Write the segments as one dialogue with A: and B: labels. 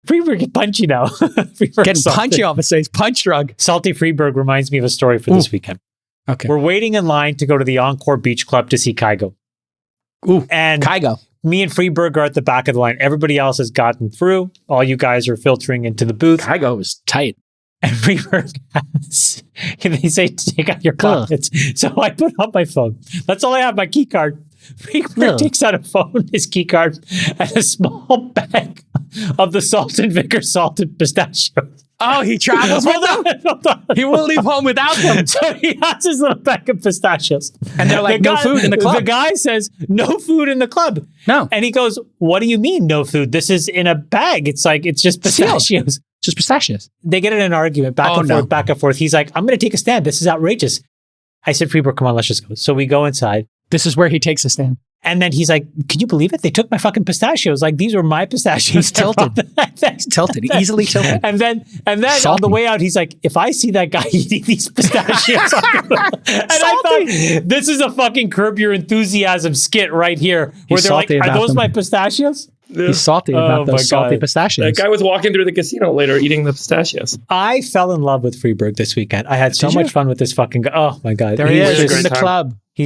A: Freeberg get punchy now.
B: Getting punchy all of a sudden. He's punch drunk.
A: Salty Freeberg reminds me of a story for this weekend.
B: Okay.
A: We're waiting in line to go to the Encore Beach Club to see Kygo.
B: Ooh,
A: and
B: Kygo.
A: Me and Freeberg are at the back of the line. Everybody else has gotten through. All you guys are filtering into the booth.
B: Kygo was tight.
A: And Freeberg has, they say, take out your pockets. So I put on my phone. That's all I have, my key card. Freeberg takes out a phone, his key card, and a small bag of the Salt and Vicar salted pistachios.
B: Oh, he travels with them? He won't leave home without them.
A: So he has his little bag of pistachios.
B: And they're like, no food in the club.
A: The guy says, no food in the club.
B: No.
A: And he goes, what do you mean, no food? This is in a bag. It's like, it's just pistachios.
B: Just pistachios.
A: They get in an argument, back and forth. He's like, I'm going to take a stand. This is outrageous. I said, Freeberg, come on, let's just go. So we go inside.
B: This is where he takes a stand.
A: And then he's like, can you believe it? They took my fucking pistachios. Like, these were my pistachios.
B: He's tilted. He's tilted. Easily tilted.
A: And then on the way out, he's like, if I see that guy eating these pistachios, I thought, this is a fucking Curb Your Enthusiasm skit right here. Where they're like, are those my pistachios?
B: He's salty about those salty pistachios.
C: That guy was walking through the casino later eating the pistachios.
A: I fell in love with Freeberg this weekend. I had so much fun with this fucking guy. Oh my God.
B: There he is in the club.
A: He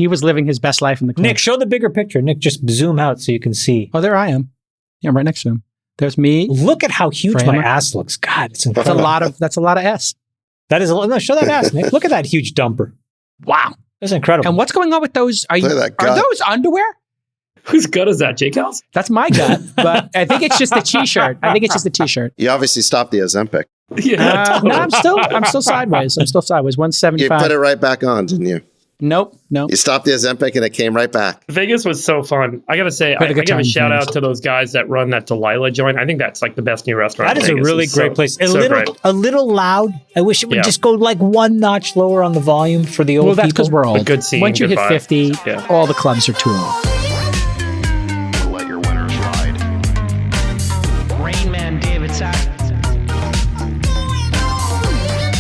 A: was
B: living his best life in the club.
A: Nick, show the bigger picture. Nick, just zoom out so you can see.
B: Oh, there I am. Yeah, I'm right next to him. There's me.
A: Look at how huge my ass looks. God, it's incredible.
B: That's a lot of S.
A: That is no, show that ass, Nick. Look at that huge dumper.
B: Wow.
A: That's incredible.
B: And what's going on with those? Are those underwear?
C: Whose gut is that, Jake House?
B: That's my gut, but I think it's just a t-shirt.
D: You obviously stopped the Ozempic.
C: Yeah, totally.
B: No, I'm still sideways. 175.
D: You put it right back on, didn't you?
B: Nope.
D: You stopped the Ozempic and it came right back.
C: Vegas was so fun. I got to say, I give a shout out to those guys that run that Delilah joint. I think that's like the best new restaurant.
A: That is a really great place. A little loud. I wish it would just go like one notch lower on the volume for the old people.
B: Well, that's because we're old.
C: A good scene.
B: Once you hit 50, all the clubs are too old.
E: Let your winners ride.
F: Rain Man David Sachs.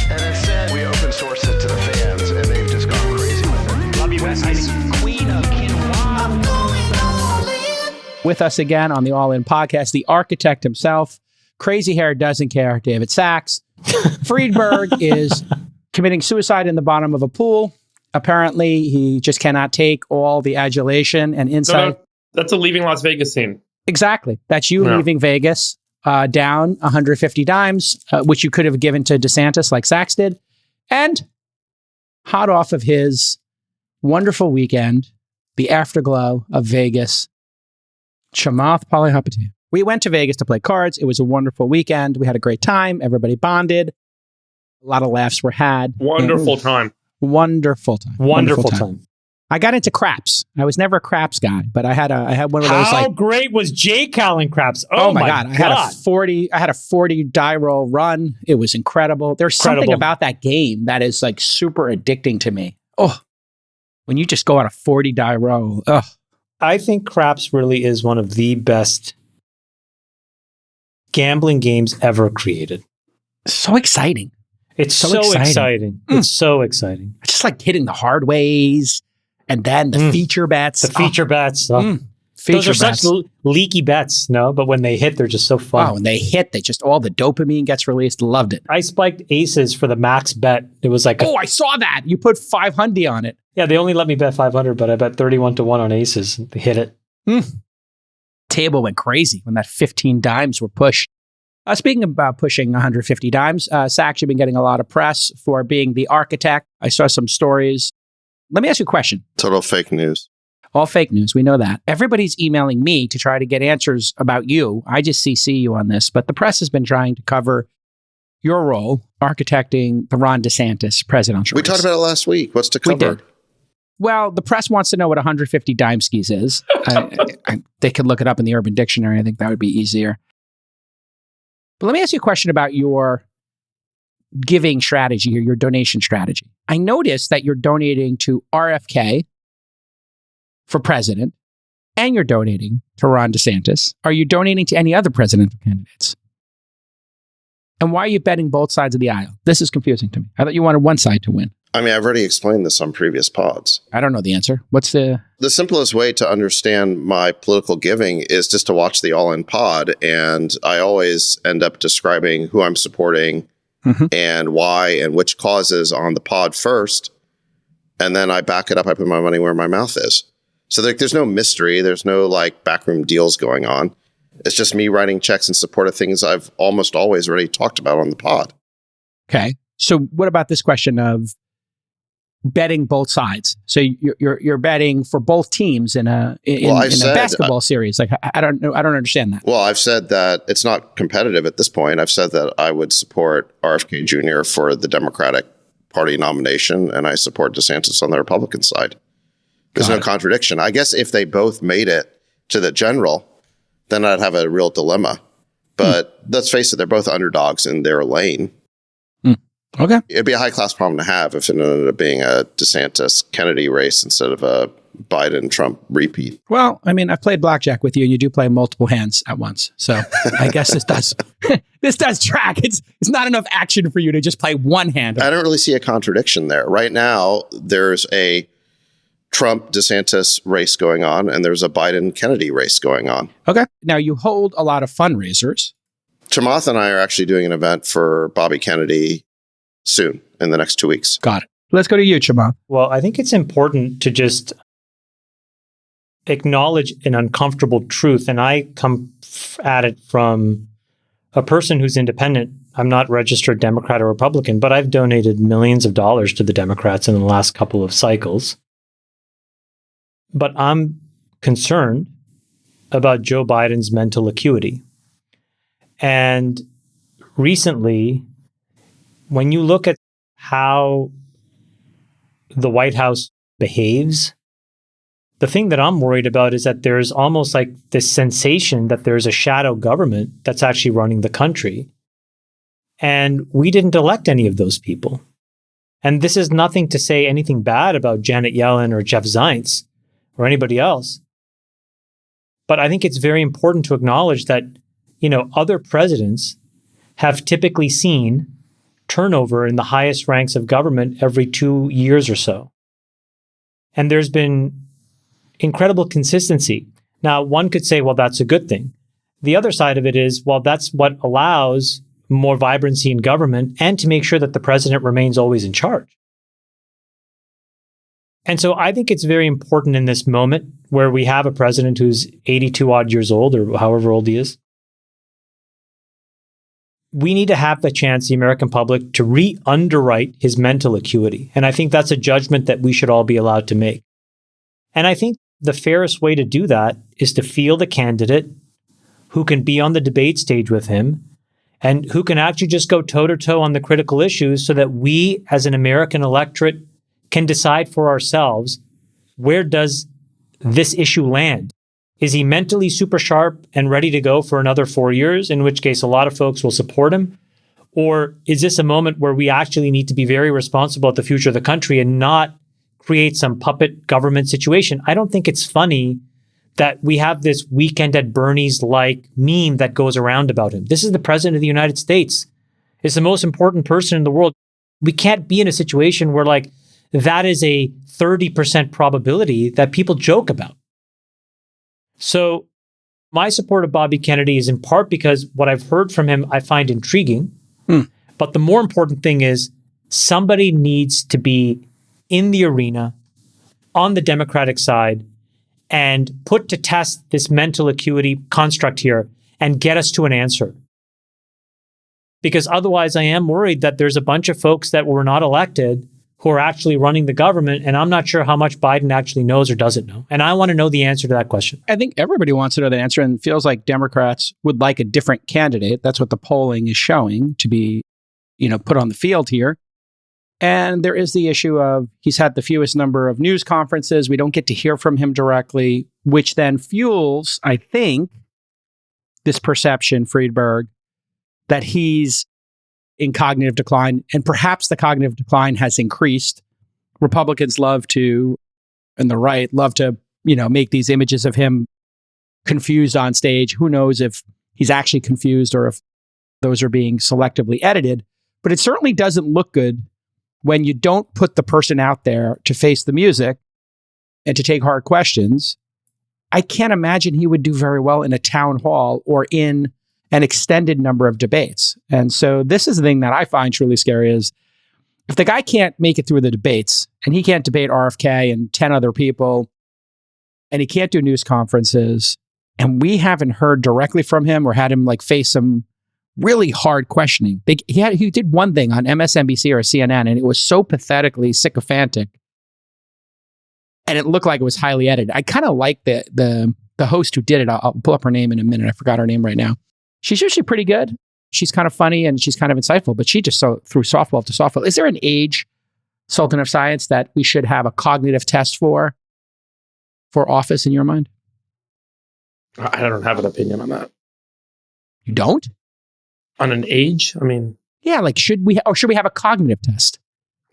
E: And instead, we open source it to the fans, and they've just gone crazy with it.
F: Love you, Bestie. Queen of Quinoa.
B: With us again on the All In podcast, the architect himself, crazy hair doesn't care, David Sachs. Freeberg is committing suicide in the bottom of a pool. Apparently, he just cannot take all the adulation and insight.
C: No, that's a Leaving Las Vegas scene.
B: Exactly. That's you leaving Vegas down 150 dimes, which you could have given to DeSantis like Sachs did. And hot off of his wonderful weekend, the afterglow of Vegas, Chamath Palihapitiya. We went to Vegas to play cards. It was a wonderful weekend. We had a great time. Everybody bonded. A lot of laughs were had.
C: Wonderful time.
B: Wonderful time. I got into craps. I was never a craps guy, but I had one of those.
A: How great was Jay Callan craps?
B: Oh my God. I had a 40 die roll run. It was incredible. There's something about that game that is like super addicting to me. Oh, when you just go on a 40 die roll. Oh,
A: I think craps really is one of the best gambling games ever created.
B: So exciting.
A: It's so exciting. It's so exciting.
B: I just like hitting the hard ways and then the feature bets.
A: Those are such leaky bets, no? But when they hit, they're just so fun.
B: Wow, when they hit, all the dopamine gets released. Loved it.
A: I spiked aces for the max bet. It was like,
B: I saw that. You put 500 on it.
A: Yeah, they only let me bet 500, but I bet 31 to 1 on aces. They hit it.
B: Table went crazy when that 15 dimes were pushed. Speaking about pushing 150 dimes, Sachs, you've been getting a lot of press for being the architect. I saw some stories. Let me ask you a question.
D: Total fake news.
B: All fake news. We know that. Everybody's emailing me to try to get answers about you. I just CC you on this, but the press has been trying to cover your role architecting the Ron DeSantis presidential race.
D: We talked about it last week. What's to cover?
B: We did. Well, the press wants to know what 150 dime skis is. They could look it up in the Urban Dictionary. I think that would be easier. But let me ask you a question about your giving strategy or your donation strategy. I noticed that you're donating to RFK for president and you're donating to Ron DeSantis. Are you donating to any other presidential candidates? And why are you betting both sides of the aisle? This is confusing to me. I thought you wanted one side to win.
D: I mean, I've already explained this on previous pods.
B: I don't know the answer. What's the
D: simplest way to understand my political giving is just to watch the All In pod. And I always end up describing who I'm supporting and why and which causes on the pod first. And then I back it up. I put my money where my mouth is. So there's no mystery. There's no like backroom deals going on. It's just me writing checks in support of things I've almost always already talked about on the pod.
B: Okay. So what about this question of betting both sides? So you're betting for both teams in a basketball series. Like I don't know. I don't understand that.
D: Well, I've said that it's not competitive at this point. I've said that I would support RFK Jr. for the Democratic Party nomination, and I support DeSantis on the Republican side. There's no contradiction. I guess if they both made it to the general, then I'd have a real dilemma. But let's face it, they're both underdogs in their lane.
B: Okay.
D: It'd be a high-class problem to have if it ended up being a DeSantis-Kennedy race instead of a Biden-Trump repeat.
B: Well, I mean, I've played blackjack with you, and you do play multiple hands at once. So I guess this does track. It's not enough action for you to just play one hand.
D: I don't really see a contradiction there. Right now, there's a Trump-DeSantis race going on, and there's a Biden-Kennedy race going on.
B: Okay. Now, you hold a lot of fundraisers.
D: Chamath and I are actually doing an event for Bobby Kennedy soon, in the next 2 weeks.
B: Got it. Let's go to you, Chamath.
A: Well, I think it's important to just acknowledge an uncomfortable truth. And I come at it from a person who's independent. I'm not registered Democrat or Republican, but I've donated millions of dollars to the Democrats in the last couple of cycles. But I'm concerned about Joe Biden's mental acuity. And recently, when you look at how the White House behaves, the thing that I'm worried about is that there's almost like this sensation that there's a shadow government that's actually running the country. And we didn't elect any of those people. And this is nothing to say anything bad about Janet Yellen or Jeff Zients or anybody else. But I think it's very important to acknowledge that, other presidents have typically seen turnover in the highest ranks of government every 2 years or so. And there's been incredible consistency. Now, one could say, well, that's a good thing. The other side of it is, well, that's what allows more vibrancy in government and to make sure that the president remains always in charge. And so I think it's very important in this moment where we have a president who's 82 odd years old or however old he is. We need to have the chance, the American public, to re-underwrite his mental acuity. And I think that's a judgment that we should all be allowed to make. And I think the fairest way to do that is to field a candidate who can be on the debate stage with him and who can actually just go toe-to-toe on the critical issues so that we, as an American electorate, can decide for ourselves, where does this issue land? Is he mentally super sharp and ready to go for another 4 years, in which case a lot of folks will support him? Or is this a moment where we actually need to be very responsible at the future of the country and not create some puppet government situation? I don't think it's funny that we have this Weekend at Bernie's-like meme that goes around about him. This is the president of the United States. It's the most important person in the world. We can't be in a situation where that is a 30% probability that people joke about. So my support of Bobby Kennedy is in part because what I've heard from him, I find intriguing. But the more important thing is somebody needs to be in the arena on the Democratic side and put to test this mental acuity construct here and get us to an answer. Because otherwise I am worried that there's a bunch of folks that were not elected who are actually running the government, and I'm not sure how much Biden actually knows or doesn't know. And I want to know the answer to that question.
B: I think everybody wants to know the answer, and it feels like Democrats would like a different candidate. That's what the polling is showing to be, put on the field here. And there is the issue of he's had the fewest number of news conferences. We don't get to hear from him directly, which then fuels, I think, this perception, Friedberg, that he's in cognitive decline, and perhaps the cognitive decline has increased. Republicans love to, and the right love to, make these images of him confused on stage. Who knows if he's actually confused or if those are being selectively edited, but it certainly doesn't look good when you don't put the person out there to face the music and to take hard questions, I can't imagine he would do very well in a town hall or in an extended number of debates. And so this is the thing that I find truly scary is if the guy can't make it through the debates and he can't debate RFK and 10 other people and he can't do news conferences and we haven't heard directly from him or had him like face some really hard questioning. He did one thing on MSNBC or CNN and it was so pathetically sycophantic and it looked like it was highly edited. I kind of like the host who did it. I'll pull up her name in a minute. I forgot her name right now. She's usually pretty good. She's kind of funny and she's kind of insightful, but she just threw softball to softball. Is there an age, Sultan of Science, that we should have a cognitive test for office in your mind?
C: I don't have an opinion on that.
B: You don't?
C: On an age? I mean,
B: yeah, like should we have a cognitive test?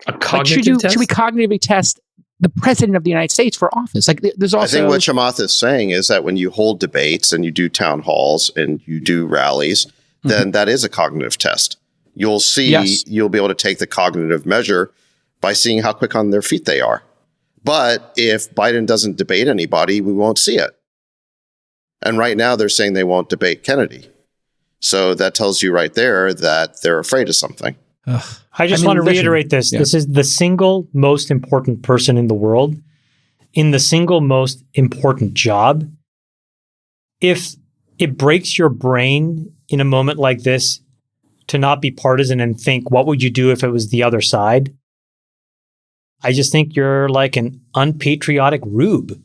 C: A cognitive test?
B: Should we cognitively test the president of the United States for office? Like there's also...
D: I think what Chamath is saying is that when you hold debates and you do town halls and you do rallies, then that is a cognitive test. You'll see, you'll be able to take the cognitive measure by seeing how quick on their feet they are. But if Biden doesn't debate anybody, we won't see it. And right now they're saying they won't debate Kennedy. So that tells you right there that they're afraid of something.
A: I want to reiterate this. Yeah. This is the single most important person in the world in the single most important job. If it breaks your brain in a moment like this to not be partisan and think, what would you do if it was the other side? I just think you're like an unpatriotic rube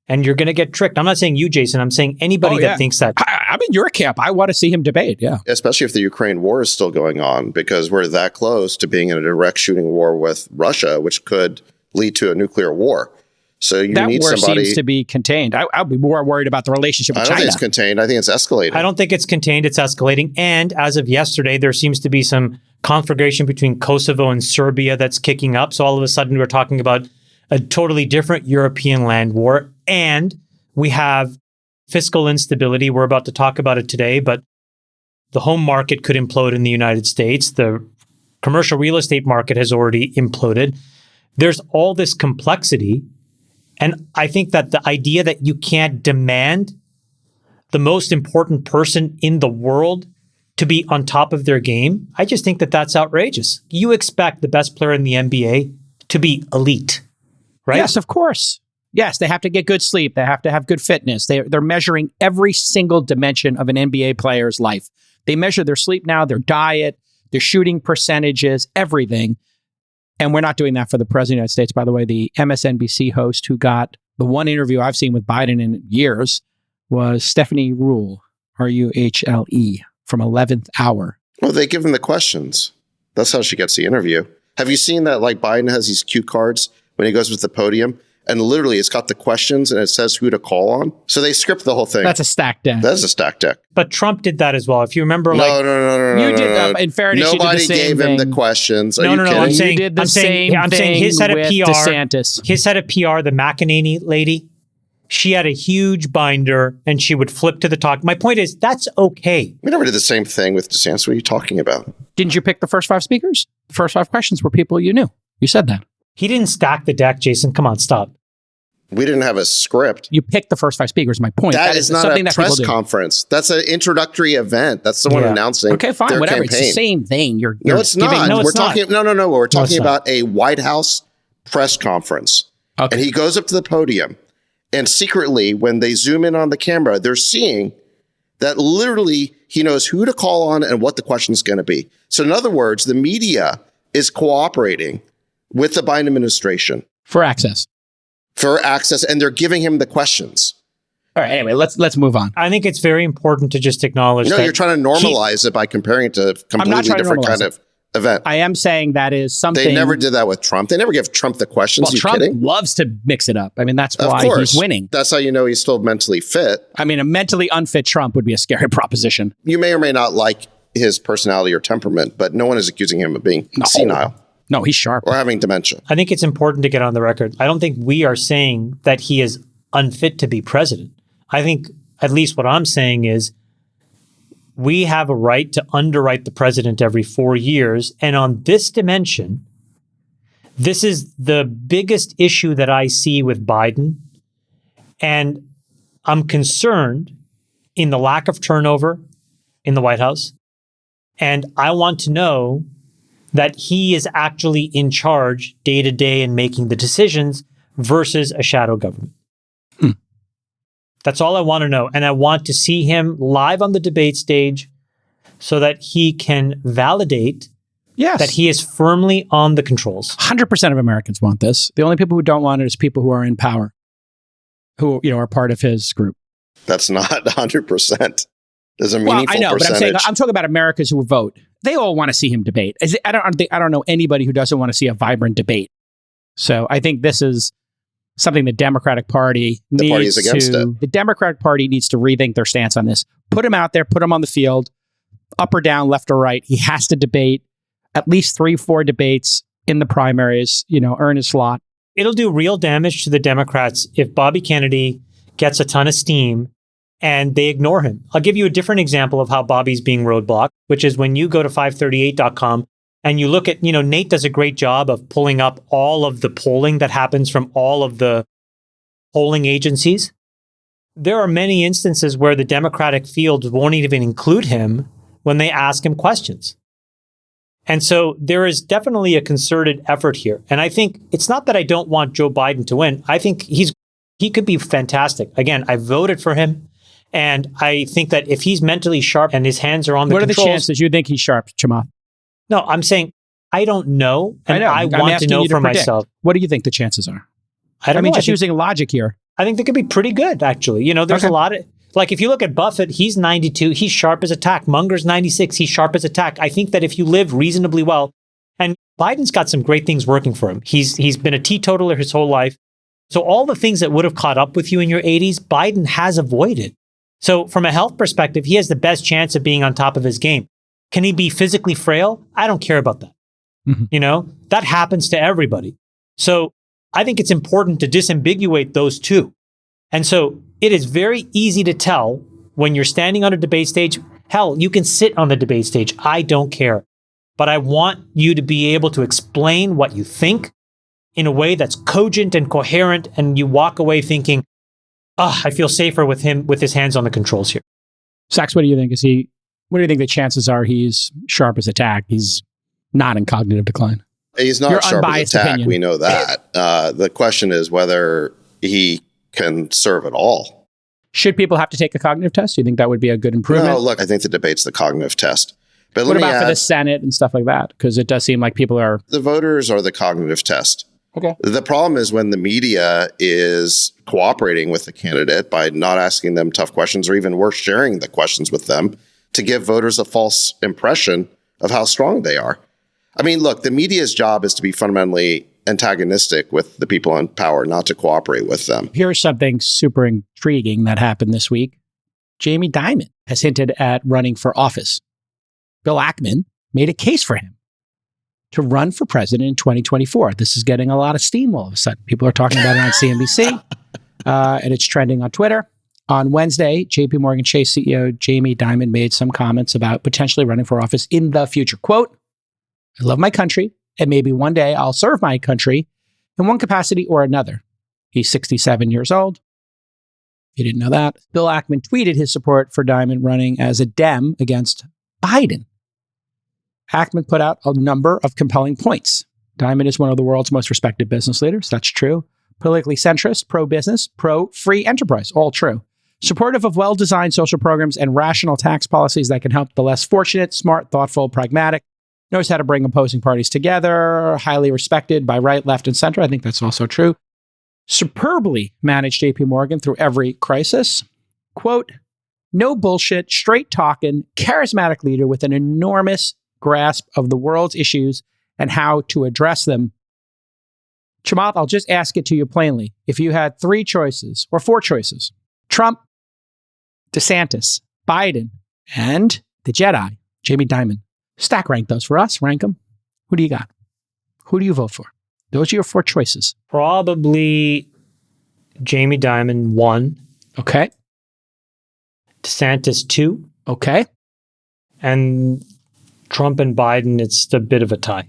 A: and you're going to get tricked. I'm not saying you, Jason. I'm saying anybody that thinks that.
B: I'm in your camp. I want to see him debate. Yeah.
D: Especially if the Ukraine war is still going on, because we're that close to being in a direct shooting war with Russia, which could lead to a nuclear war. So you need
B: war
D: somebody.
B: Seems to be contained. I'll be more worried about the relationship with China.
D: I don't think it's contained. I think it's escalating.
A: I don't think it's contained. It's escalating. And as of yesterday, there seems to be some conflagration between Kosovo and Serbia that's kicking up. So all of a sudden, we're talking about a totally different European land war. And we have fiscal instability. We're about to talk about it today, but the home market could implode in the United States. The commercial real estate market has already imploded. There's all this complexity. And I think that the idea that you can't demand the most important person in the world to be on top of their game, I just think that that's outrageous. You expect the best player in the NBA to be elite, right?
B: Yes, of course. Yes, they have to get good sleep. They have to have good fitness. They're measuring every single dimension of an NBA player's life. They measure their sleep now, their diet, their shooting percentages, everything. And we're not doing that for the president of the United States. By the way, the MSNBC host who got the one interview I've seen with Biden in years was Stephanie Ruhle, Ruhle, from 11th Hour.
D: Well, they give him the questions. That's how she gets the interview. Have you seen that, like, Biden has these cue cards when he goes with the podium? And literally, it's got the questions and it says who to call on. So they script the whole thing.
B: That's a stack deck.
D: That is a stack deck.
A: But Trump did that as well. If you remember,
D: no.
B: You did that. In fairness,
D: nobody
B: you did the same
D: gave him
B: thing.
D: the questions. Are
A: no,
D: you
A: no,
D: kidding?
A: I'm saying,
B: you did the
A: I'm
B: same
A: saying, I'm saying his head of
B: with
A: PR,
B: DeSantis.
A: His head of PR, the McEnany lady, she had a huge binder and she would flip to the talk. My point is, that's okay.
D: We never did the same thing with DeSantis. What are you talking about?
B: Didn't you pick the first 5 speakers? The first 5 questions were people you knew. You said that.
A: He didn't stack the deck, Jason. Come on, stop.
D: We didn't have a script.
B: You picked the first 5 speakers. My point.
D: That is not
B: something
D: a
B: that people
D: press
B: do.
D: conference. That's an introductory event. That's the one announcing.
B: Okay, fine,
D: their
B: whatever.
D: Campaign.
B: It's the same thing. You're
D: no, it's
B: giving,
D: not.
A: No,
D: We're
A: it's not.
D: talking. No. We're talking
A: it's
D: about a White House press conference.
B: Okay.
D: And he goes up to the podium, and secretly, when they zoom in on the camera, they're seeing that literally he knows who to call on and what the question is going to be. So, in other words, the media is cooperating with the Biden administration
B: for access.
D: And they're giving him the questions.
B: All right. Anyway, let's move on.
A: I think it's very important to just acknowledge that
D: you're trying to normalize it by comparing it to a completely different kind of event.
B: I am saying that is something.
D: They never did that with Trump. They never give Trump the questions.
B: Well,
D: Are you
B: Trump
D: kidding?
B: loves to mix it up. I mean, that's why he's winning.
D: That's how you know he's still mentally fit.
B: I mean, a mentally unfit Trump would be a scary proposition.
D: You may or may not like his personality or temperament, but no one is accusing him of being senile.
B: No, he's sharp.
D: Or having dementia.
A: I think it's important to get on the record. I don't think we are saying that he is unfit to be president. I think at least what I'm saying is we have a right to underwrite the president every 4 years. And on this dimension, This is the biggest issue that I see with Biden. And I'm concerned in the lack of turnover in the White House. And I want to know that he is actually in charge day to day and making the decisions versus a shadow government. That's all I want to know. And I want to see him live on the debate stage so that he can validate that he is firmly on the controls.
B: 100% of Americans want this. The only people who don't want it is people who are in power, who are part of his group.
D: That's not 100%. There's a meaningful
B: I know,
D: percentage.
B: but I'm talking about Americans who vote. They all want to see him debate. I don't know anybody who doesn't want to see a vibrant debate. So I think this is something the Democratic Party
D: The party is against it.
B: The Democratic Party needs to rethink their stance on this. Put him out there, put him on the field, up or down, left or right. He has to debate at least 3-4 debates in the primaries, earn his slot.
A: It'll do real damage to the Democrats if Bobby Kennedy gets a ton of steam and they ignore him. I'll give you a different example of how Bobby's being roadblocked, which is when you go to 538.com and you look at, Nate does a great job of pulling up all of the polling that happens from all of the polling agencies. There are many instances where the Democratic field won't even include him when they ask him questions. And so there is definitely a concerted effort here. And I think it's not that I don't want Joe Biden to win. I think he could be fantastic. Again, I voted for him. And I think that if he's mentally sharp and his hands are on the controls...
B: What are the chances you think he's sharp, Chamath?
A: No, I'm saying I don't know. And I want to know for myself.
B: What do you think the chances are?
A: I mean,
B: just using logic here.
A: I think they could be pretty good, actually. There's a lot of... Like, if you look at Buffett, he's 92. He's sharp as a tack. Munger's 96. He's sharp as a tack. I think that if you live reasonably well... And Biden's got some great things working for him. He's been a teetotaler his whole life. So all the things that would have caught up with you in your 80s, Biden has avoided. So from a health perspective, he has the best chance of being on top of his game. Can he be physically frail? I don't care about that. Mm-hmm. That happens to everybody. So I think it's important to disambiguate those two. And so it is very easy to tell when you're standing on a debate stage. Hell, you can sit on the debate stage. I don't care. But I want you to be able to explain what you think in a way that's cogent and coherent, and you walk away thinking, I feel safer with him with his hands on the controls here.
B: Sachs, what do you think? What do you think the chances are he's sharp as a tack? He's not in cognitive decline.
D: He's not sharp as a tack. Opinion. We know that. The question is whether he can serve at all.
B: Should people have to take a cognitive test? Do you think that would be a good improvement?
D: No, look, I think the debate's the cognitive test. But
B: what about for the Senate and stuff like that? Because it does seem like people are...
D: The voters are the cognitive test.
B: Okay.
D: The problem is when the media is cooperating with the candidate by not asking them tough questions, or even worse, sharing the questions with them to give voters a false impression of how strong they are. I mean, look, the media's job is to be fundamentally antagonistic with the people in power, not to cooperate with them.
B: Here's something super intriguing that happened this week. Jamie Dimon has hinted at running for office. Bill Ackman made a case for him to run for president in 2024. This is getting a lot of steam all of a sudden. People are talking about it on CNBC, and it's trending on Twitter. On Wednesday, JP Morgan Chase CEO Jamie Dimon made some comments about potentially running for office in the future. Quote, I love my country, and maybe one day I'll serve my country in one capacity or another. He's 67 years old. If you didn't know that. Bill Ackman tweeted his support for Dimon running as a Dem against Biden. Ackman put out a number of compelling points. Dimon is one of the world's most respected business leaders. That's true. Politically centrist, pro-business, pro-free enterprise. All true. Supportive of well-designed social programs and rational tax policies that can help the less fortunate, smart, thoughtful, pragmatic. Knows how to bring opposing parties together. Highly respected by right, left, and center. I think that's also true. Superbly managed JP Morgan through every crisis. Quote, no bullshit, straight talking, charismatic leader with an enormous grasp of the world's issues and how to address them. Chamath, I'll just ask it to you plainly. If you had 3 choices or 4 choices, Trump, DeSantis, Biden, and the Jedi, Jamie Dimon, stack rank those for us. Rank them. Who do you got? Who do you vote for? Those are your 4 choices.
A: Probably Jamie Dimon 1.
B: Okay.
A: DeSantis 2.
B: Okay.
A: And Trump and Biden, it's a bit of a tie.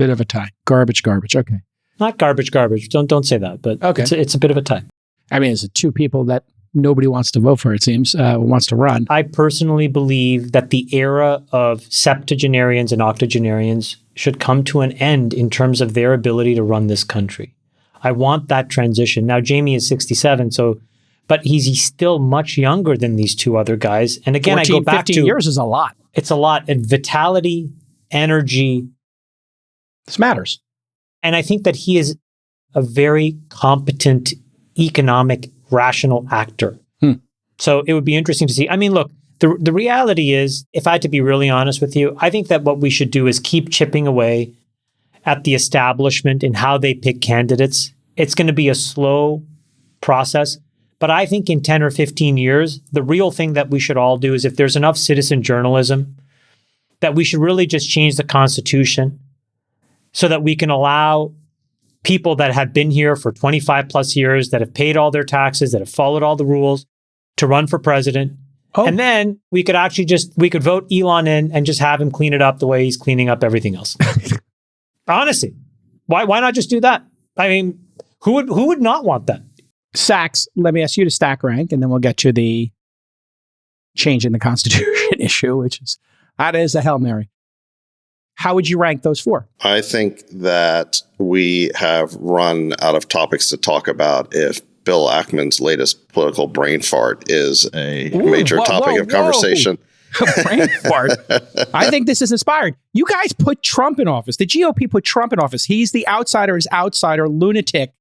B: Bit of a tie. Garbage. Okay.
A: Not garbage. Don't say that, but
B: Okay.
A: It's a bit of a tie.
B: I mean, it's two people that nobody wants to vote for, it seems, wants to run.
A: I personally believe that the era of septuagenarians and octogenarians should come to an end in terms of their ability to run this country. I want that transition. Now, Jamie is 67, but he's still much younger than these two other guys. And again,
B: 14,
A: I go back
B: 15 years is a lot.
A: It's a lot. And vitality, energy.
B: This matters.
A: And I think that he is a very competent, economic, rational actor. So it would be interesting to see. I mean, look, the reality is, if I had to be really honest with you, I think that what we should do is keep chipping away at the establishment and how they pick candidates. It's going to be a slow process. But I think in 10 or 15 years, the real thing that we should all do is, if there's enough citizen journalism, that we should really just change the Constitution so that we can allow people that have been here for 25 plus years, that have paid all their taxes, that have followed all the rules, to run for president.
B: Oh.
A: And then we could actually we could vote Elon in and just have him clean it up the way he's cleaning up everything else. Honestly, why not just do that? I mean, who would not want that?
B: Sachs, let me ask you to stack rank, and then we'll get to the change in the Constitution issue, which is, that is a Hail Mary. How would you rank those four?
D: I think that we have run out of topics to talk about if Bill Ackman's latest political brain fart is a major topic of conversation.
B: Brain fart. I think this is inspired. You guys put Trump in office. The GOP put Trump in office. He's the outsider's outsider lunatic.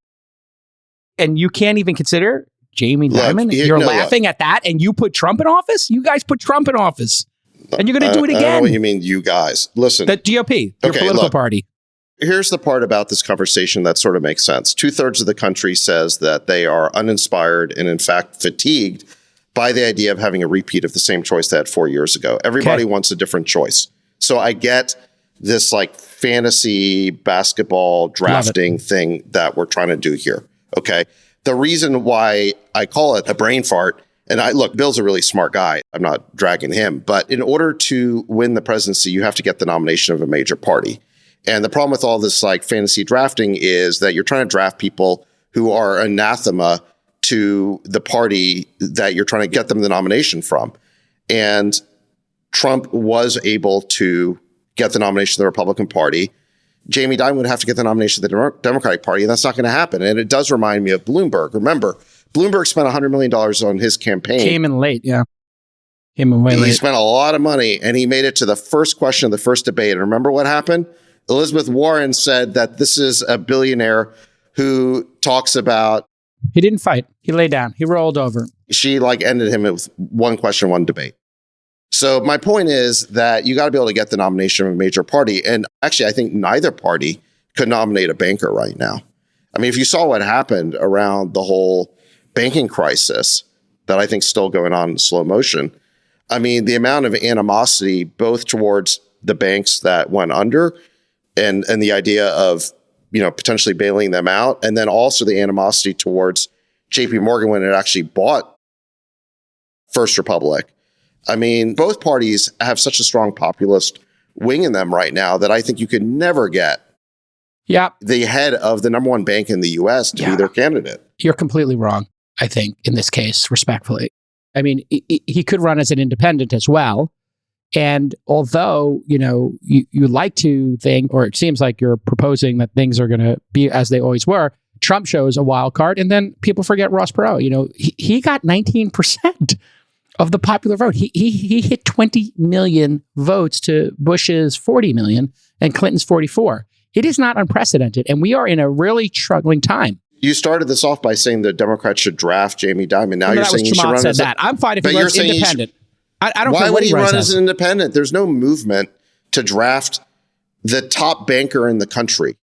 B: And you can't even consider Jamie Dimon? You're laughing at that, and you put Trump in office? You guys put Trump in office. And you're going to do it again.
D: I don't know what you mean, you guys. Listen.
B: The GOP, your political party.
D: Here's the part about this conversation that sort of makes sense. 2/3 of the country says that they are uninspired and, in fact, fatigued by the idea of having a repeat of the same choice they had 4 years ago. Everybody wants a different choice. So I get this like fantasy basketball drafting thing that we're trying to do here. Okay. The reason why I call it a brain fart, and look, Bill's a really smart guy. I'm not dragging him, but in order to win the presidency, you have to get the nomination of a major party. And the problem with all this like fantasy drafting is that you're trying to draft people who are anathema to the party that you're trying to get them the nomination from. And Trump was able to get the nomination of the Republican Party. Jamie Dimon would have to get the nomination of the Democratic Party, and that's not going to happen. And it does remind me of Bloomberg. Remember, Bloomberg spent $100 million on his campaign.
B: Came in late, yeah. Came in way late.
D: He spent a lot of money, and he made it to the first question of the first debate. And remember what happened? Elizabeth Warren said that this is a billionaire who talks about...
B: He didn't fight. He lay down. He rolled over.
D: She ended him with one question, one debate. So my point is that you got to be able to get the nomination of a major party. And actually, I think neither party could nominate a banker right now. I mean, if you saw what happened around the whole banking crisis that I think is still going on in slow motion, I mean, the amount of animosity both towards the banks that went under and the idea of, potentially bailing them out, and then also the animosity towards JP Morgan when it actually bought First Republic. I mean, both parties have such a strong populist wing in them right now that I think you could never get the head of the number one bank in the U.S. to be their candidate.
B: You're completely wrong, I think, in this case, respectfully. I mean, he could run as an independent as well. And although, you like to think, or it seems like you're proposing that things are going to be as they always were, Trump shows a wild card, and then people forget Ross Perot. He got 19% of the popular vote. He hit 20 million votes to Bush's 40 million and Clinton's 44. It is not unprecedented, and we are in a really struggling time.
D: You started this off by saying the Democrats should draft Jamie Dimon. Now you're saying he should run as
B: that. I'm fine if he runs independent. I don't
D: Why
B: care
D: would
B: what
D: he
B: runs
D: run as an independent? There's no movement to draft the top banker in the country.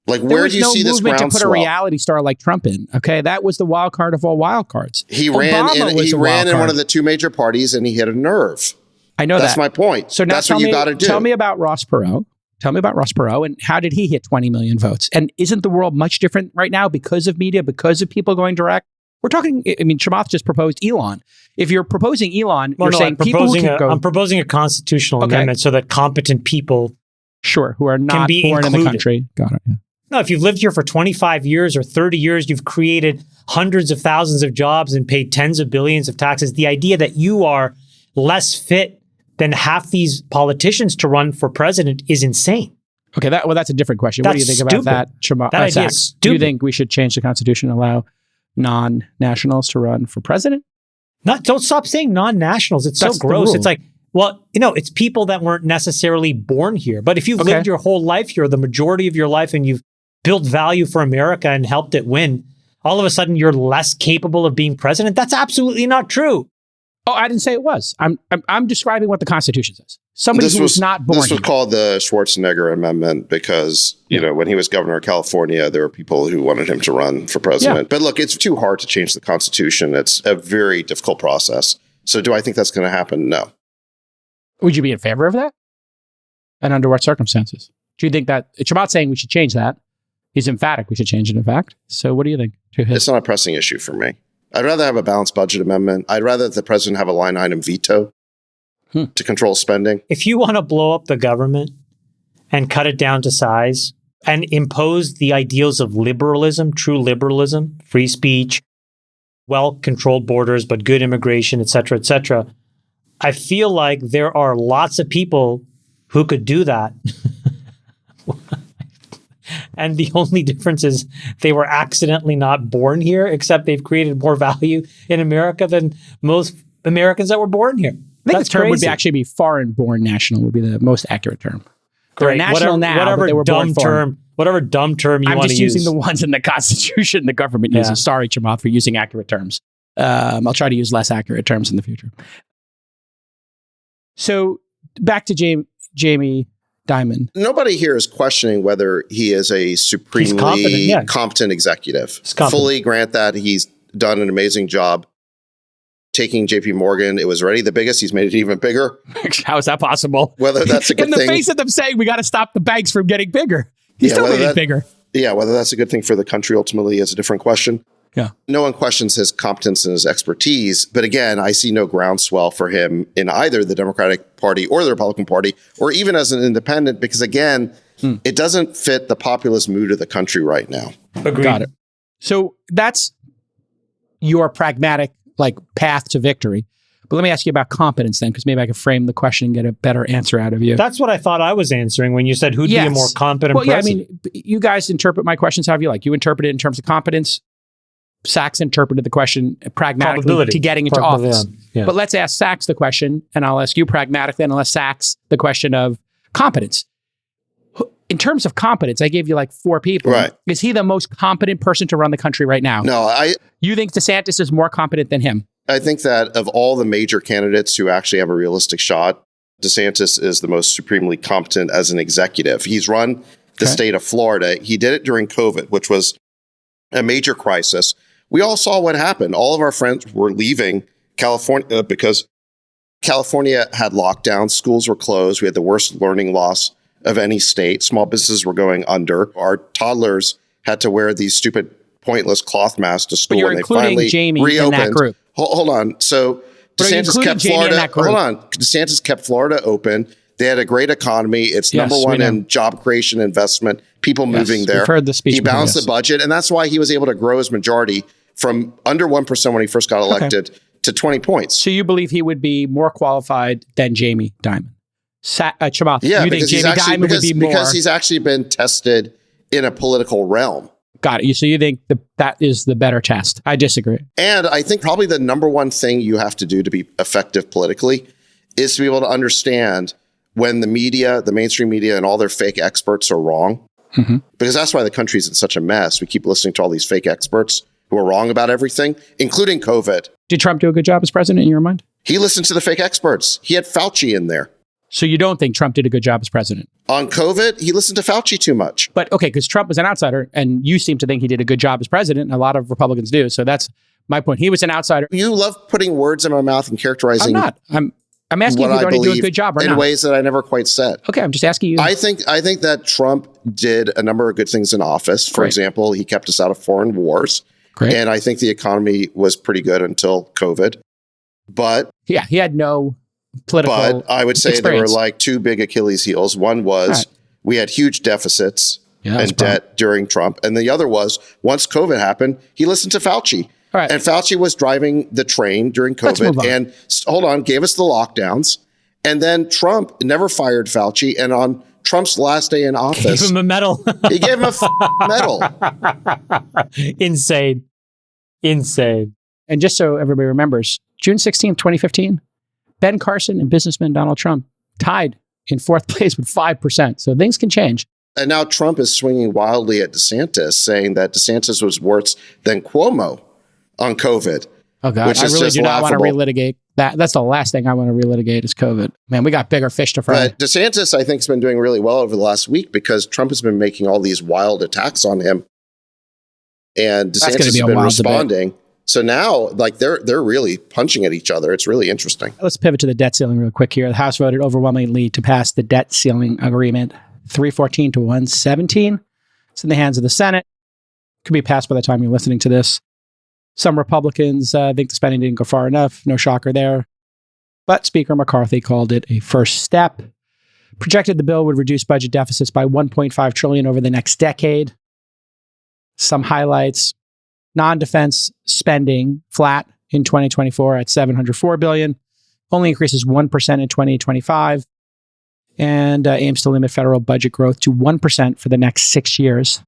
D: Where do you see this groundswell? There was no movement to put a reality star like Trump in. Okay, that was the wild card of all wild cards. He ran in one of the two major parties, and he hit a nerve.
B: I know
D: that's my point.
B: So now
D: that's what you got to do.
B: Tell me about Ross Perot. Tell me about Ross Perot, and how did he hit 20 million votes? And isn't the world much different right now because of media, because of people going direct? We're talking, Chamath just proposed Elon. If you're proposing Elon, you're saying people who can go...
A: I'm proposing a constitutional amendment so that competent people
B: Sure, who are not
A: be
B: born in the
A: included.
B: country. Got it. Yeah.
A: No, if you've lived here for 25 years or 30 years, you've created hundreds of thousands of jobs and paid tens of billions of taxes. The idea that you are less fit than half these politicians to run for president is insane.
B: Okay, that's a different question. What do you
A: That's
B: think
A: stupid.
B: about that?
A: That idea
B: Sachs?
A: is
B: Do you
A: stupid.
B: think we should change the Constitution and allow non-nationals to run for president?
A: Don't stop saying non-nationals. It's
B: That's
A: so
B: the
A: gross.
B: rule.
A: It's like, well, it's people that weren't necessarily born here. But if you've
B: Okay.
A: lived your whole life here, the majority of your life, and you've built value for America and helped it win, all of a sudden you're less capable of being president. That's absolutely not true.
B: Oh, I didn't say it was. I'm describing what the Constitution says. Somebody who was not born
D: This was
B: here.
D: called the Schwarzenegger Amendment because, when he was governor of California, there were people who wanted him to run for president.
B: Yeah.
D: But look, it's too hard to change the Constitution. It's a very difficult process. So do I think that's going to happen? No.
B: Would you be in favor of that? And under what circumstances? Do you think that Chamath's saying we should change that? He's emphatic we should change it, in fact. So what do you think?
D: It's not a pressing issue for me. I'd rather have a balanced budget amendment. I'd rather the president have a line item veto to control spending.
A: If you want to blow up the government and cut it down to size and impose the ideals of liberalism, true liberalism, free speech, well-controlled borders, but good immigration, et cetera, I feel like there are lots of people who could do that. And the only difference is they were accidentally not born here, except they've created more value in America than most Americans that were born here.
B: I think
A: That's
B: the term
A: crazy.
B: would be foreign-born national would be the most accurate term. They're
A: Great.
B: national now,
A: whatever
B: but they were born foreign.
A: Whatever dumb term you
B: I'm
A: want
B: just
A: to use.
B: using the ones in the Constitution the government uses.
A: Yeah.
B: Sorry, Chamath, for using accurate terms. I'll try to use less accurate terms in the future. So back to Jamie Dimon.
D: Nobody here is questioning whether he is a supremely competent executive. Fully grant that he's done an amazing job taking JP Morgan. It was already the biggest. He's made it even bigger.
B: How is that possible?
D: Whether that's a good
B: in the
D: thing.
B: face of them saying we got to stop the banks from getting bigger. He still made it bigger.
D: Yeah, whether that's a good thing for the country ultimately is a different question.
B: Yeah.
D: No one questions his competence and his expertise. But again, I see no groundswell for him in either the Democratic Party or the Republican Party, or even as an independent, because again, it doesn't fit the populist mood of the country right now.
A: Agreed.
B: Got it. So that's your pragmatic path to victory. But let me ask you about competence then, because maybe I can frame the question and get a better answer out of you.
A: That's what I thought I was answering when you said who'd be a more competent president.
B: You guys interpret my questions however you like. You interpret it in terms of competence. Sachs interpreted the question pragmatically to getting into office.
A: Yeah.
B: But let's ask Sachs the question, and I'll ask you pragmatically, and I'll ask Sachs the question of competence. In terms of competence, I gave you 4 people.
D: Right.
B: Is he the most competent person to run the country right now?
D: No,
B: You think DeSantis is more competent than him?
D: I think that of all the major candidates who actually have a realistic shot, DeSantis is the most supremely competent as an executive. He's run the state of Florida. He did it during COVID, which was a major crisis. We all saw what happened. All of our friends were leaving California because California had lockdowns. Schools were closed. We had the worst learning loss of any state. Small businesses were going under. Our toddlers had to wear these stupid, pointless cloth masks to school.
B: But you're
D: and they
B: including
D: finally
B: Jamie
D: reopened.
B: in that group.
D: Hold on. So DeSantis kept Florida. Hold on. DeSantis kept Florida open. They had a great economy. It's number one in job creation, investment, people moving there.
B: We've heard the speech.
D: He balanced the budget, and that's why he was able to grow his majority from under 1% when he first got elected to 20 points.
B: So you believe he would be more qualified than Jamie Dimon? Chamath,
D: Yeah,
B: you think Jamie Dimon would be more?
D: Because he's actually been tested in a political realm.
B: Got it. So you think that is the better test? I disagree.
D: And I think probably the number one thing you have to do to be effective politically is to be able to understand when the media, the mainstream media, and all their fake experts are wrong. Mm-hmm. Because that's why the country's in such a mess. We keep listening to all these fake experts who are wrong about everything, including COVID.
B: Did Trump do a good job as president in your mind?
D: He listened to the fake experts. He had Fauci in there.
B: So you don't think Trump did a good job as president?
D: On COVID, he listened to Fauci too much.
B: But okay, because Trump was an outsider, and you seem to think he did a good job as president, and a lot of Republicans do. So that's my point. He was an outsider.
D: You love putting words in my mouth and characterizing.
B: I'm not. I'm asking if you don't do a good job or not.
D: In ways that I never quite said.
B: Okay, I'm just asking you.
D: I think that Trump did a number of good things in office. For example, he kept us out of foreign wars.
B: Great.
D: And I think the economy was pretty good until COVID. But
B: yeah, he had no political
D: But I would say
B: experience.
D: there were 2 big Achilles heels. One was we had huge deficits and debt during Trump. And the other was, once COVID happened, he listened to Fauci.
B: All right.
D: And Fauci was driving the train during COVID and gave us the lockdowns. And then Trump never fired Fauci. And on Trump's last day in office,
A: Gave him a medal.
D: he gave him a medal.
A: Insane.
B: And just so everybody remembers, June 16th, 2015, Ben Carson and businessman Donald Trump tied in fourth place with 5%. So things can change.
D: And now Trump is swinging wildly at DeSantis, saying that DeSantis was worse than Cuomo on COVID.
B: Oh, God. I really do not want to relitigate that. That's the last thing I want to relitigate is COVID. Man, we got bigger fish to fry.
D: But DeSantis, I think, has been doing really well over the last week because Trump has been making all these wild attacks on him. And DeSantis has been responding. Debate. So now, like, they're really punching at each other. It's really interesting.
B: Let's pivot to the debt ceiling real quick here. The House voted overwhelmingly to pass the debt ceiling agreement, 314 to 117. It's in the hands of the Senate. Could be passed by the time you're listening to this. Some Republicans think the spending didn't go far enough. No shocker there. But Speaker McCarthy called it a first step. Projected the bill would reduce budget deficits by $1.5 trillion over the next decade. Some highlights. Non-defense spending flat in 2024 at $704 billion. Only increases 1% in 2025. And aims to limit federal budget growth to 1% for the next 6 years.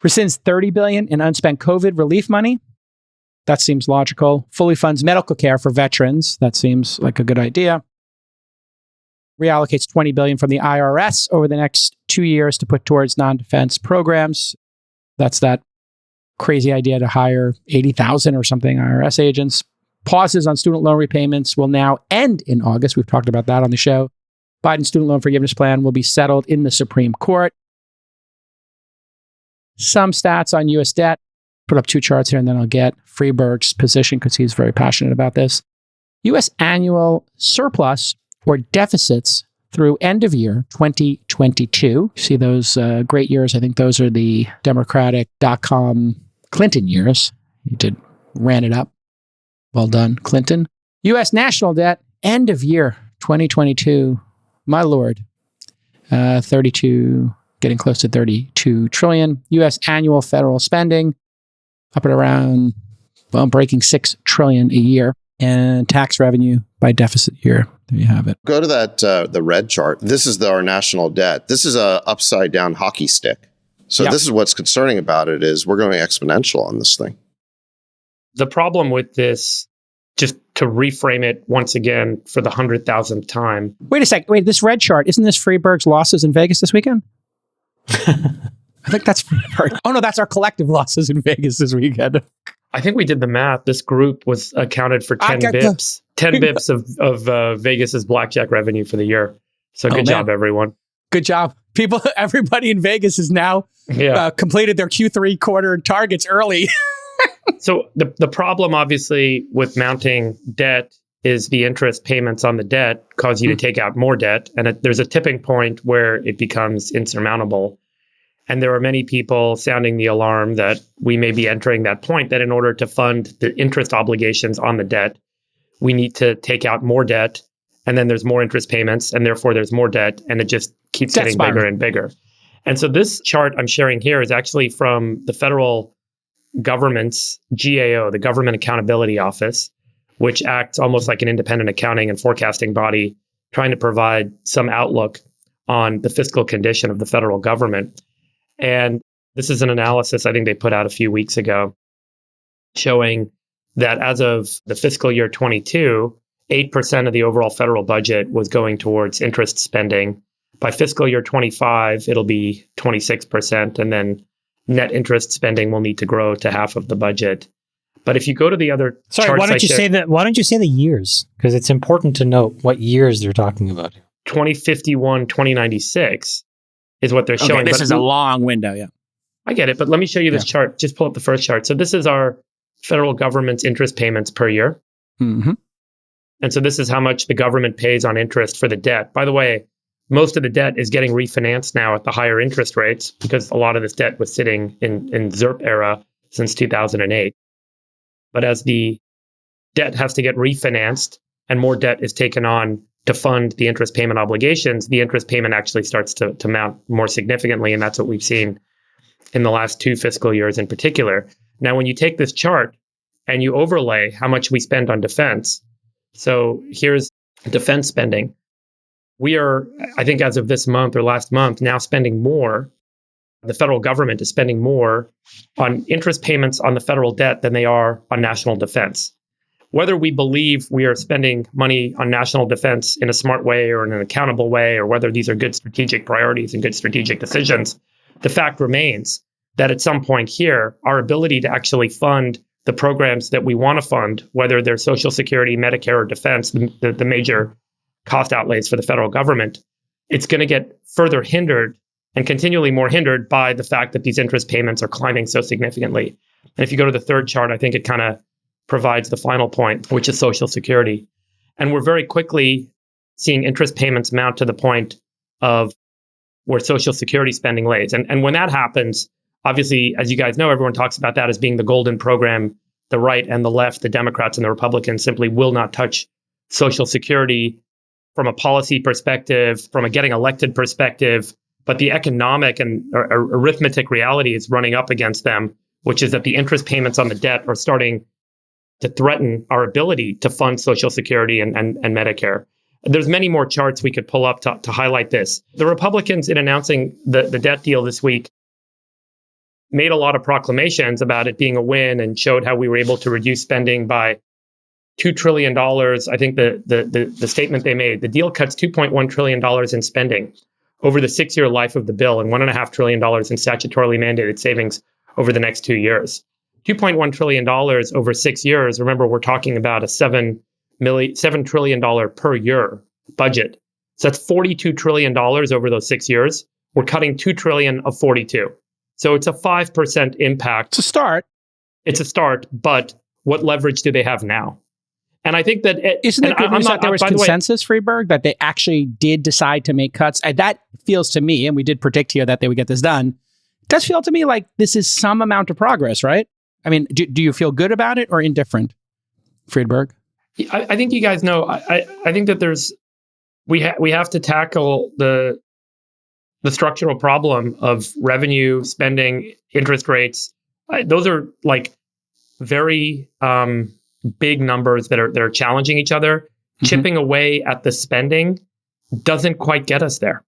B: Rescinds $30 billion in unspent COVID relief money. That seems logical. Fully funds medical care for veterans. That seems like a good idea. Reallocates $20 billion from the IRS over the next 2 years to put towards non-defense programs. That's that crazy idea to hire 80,000 or something IRS agents. Pauses on student loan repayments will now end in August. We've talked about that on the show. Biden's student loan forgiveness plan will be settled in the Supreme Court. Some stats on U.S. debt. Put up two charts here and then I'll get Freeberg's position because he's very passionate about this. U.S. annual surplus or deficits through end of year 2022. You see those great years. I think those are the Democratic.com Clinton years. You ran it up. Well done, Clinton. U.S. national debt, end of year 2022. My Lord, 32, getting close to 32 trillion. U.S. annual federal spending up at around, breaking 6 trillion a year. And tax revenue by deficit year. There you have it.
D: Go to that, the red chart. This is our national debt. This is a upside down hockey stick. So This is what's concerning about it is we're going exponential on this thing.
C: The problem with this, just to reframe it once again for the 100,000th time.
B: Wait a sec. Wait, this red chart, isn't this Freeberg's losses in Vegas this weekend? I think that's Freeberg. Oh no, that's our collective losses in Vegas this weekend.
C: I think we did the math. This group was accounted for 10 bips. 10 bips of Vegas's blackjack revenue for the year. So good job, everyone.
B: Good job. Everybody in Vegas has now completed their Q3 quarter targets early.
C: So the problem, obviously, with mounting debt is the interest payments on the debt cause you to take out more debt. And there's a tipping point where it becomes insurmountable. And there are many people sounding the alarm that we may be entering that point, that in order to fund the interest obligations on the debt, we need to take out more debt. And then there's more interest payments, and therefore there's more debt, and it just keeps getting bigger and bigger. And so this chart I'm sharing here is actually from the federal government's GAO, the Government Accountability Office, which acts almost like an independent accounting and forecasting body, trying to provide some outlook on the fiscal condition of the federal government. And this is an analysis I think they put out a few weeks ago showing that as of the fiscal year 22, 8% of the overall federal budget was going towards interest spending. By fiscal year 25, it'll be 26%, and then net interest spending will need to grow to half of the budget. But if you go to the other
A: charts, why don't you say the years? Because it's important to note what years they're talking about.
C: 2051, 2096 is what they're showing.
B: This is a long window, yeah.
C: I get it, but let me show you this chart. Just pull up the first chart. So this is our federal government's interest payments per year.
B: Mm-hmm.
C: And so this is how much the government pays on interest for the debt. By the way, most of the debt is getting refinanced now at the higher interest rates because a lot of this debt was sitting in ZIRP era since 2008. But as the debt has to get refinanced and more debt is taken on to fund the interest payment obligations, the interest payment actually starts to mount more significantly. And that's what we've seen in the last 2 fiscal years in particular. Now, when you take this chart and you overlay how much we spend on defense, so here's defense spending. We are, I think as of this month or last month, now spending more. The federal government is spending more on interest payments on the federal debt than they are on national defense. Whether we believe we are spending money on national defense in a smart way or in an accountable way, or whether these are good strategic priorities and good strategic decisions, the fact remains that at some point here, our ability to actually fund the programs that we want to fund, whether they're Social Security, Medicare, or defense, the major cost outlays for the federal government, it's going to get further hindered and continually more hindered by the fact that these interest payments are climbing so significantly. And if you go to the third chart, I think it kind of provides the final point, which is Social Security. And we're very quickly seeing interest payments mount to the point of where Social Security spending lays. And when that happens, obviously, as you guys know, everyone talks about that as being the golden program. The right and the left, the Democrats and the Republicans, simply will not touch Social Security from a policy perspective, from a getting elected perspective. But the economic and arithmetic reality is running up against them, which is that the interest payments on the debt are starting to threaten our ability to fund Social Security and Medicare. There's many more charts we could pull up to highlight this. The Republicans, in announcing the debt deal this week, made a lot of proclamations about it being a win and showed how we were able to reduce spending by $2 trillion. I think the statement they made, the deal cuts $2.1 trillion in spending over the 6-year life of the bill and $1.5 trillion in statutorily mandated savings over the next 2 years. $2.1 trillion over 6 years. Remember, we're talking about a $7 trillion per year budget. So that's $42 trillion over those 6 years. We're cutting $2 trillion of 42. So it's a 5% impact.
B: It's a start.
C: It's a start, but what leverage do they have now? And I think that
B: isn't it good news that there was consensus, Friedberg, that they actually did decide to make cuts? And that feels to me, and we did predict here that they would get this done. It does feel to me like this is some amount of progress, right? I mean, do you feel good about it or indifferent, Friedberg?
C: I think you guys know. I think that we have to tackle the structural problem of revenue, spending, interest rates. Those are like very big numbers that are challenging each other. Mm-hmm. Chipping away at the spending doesn't quite get us there.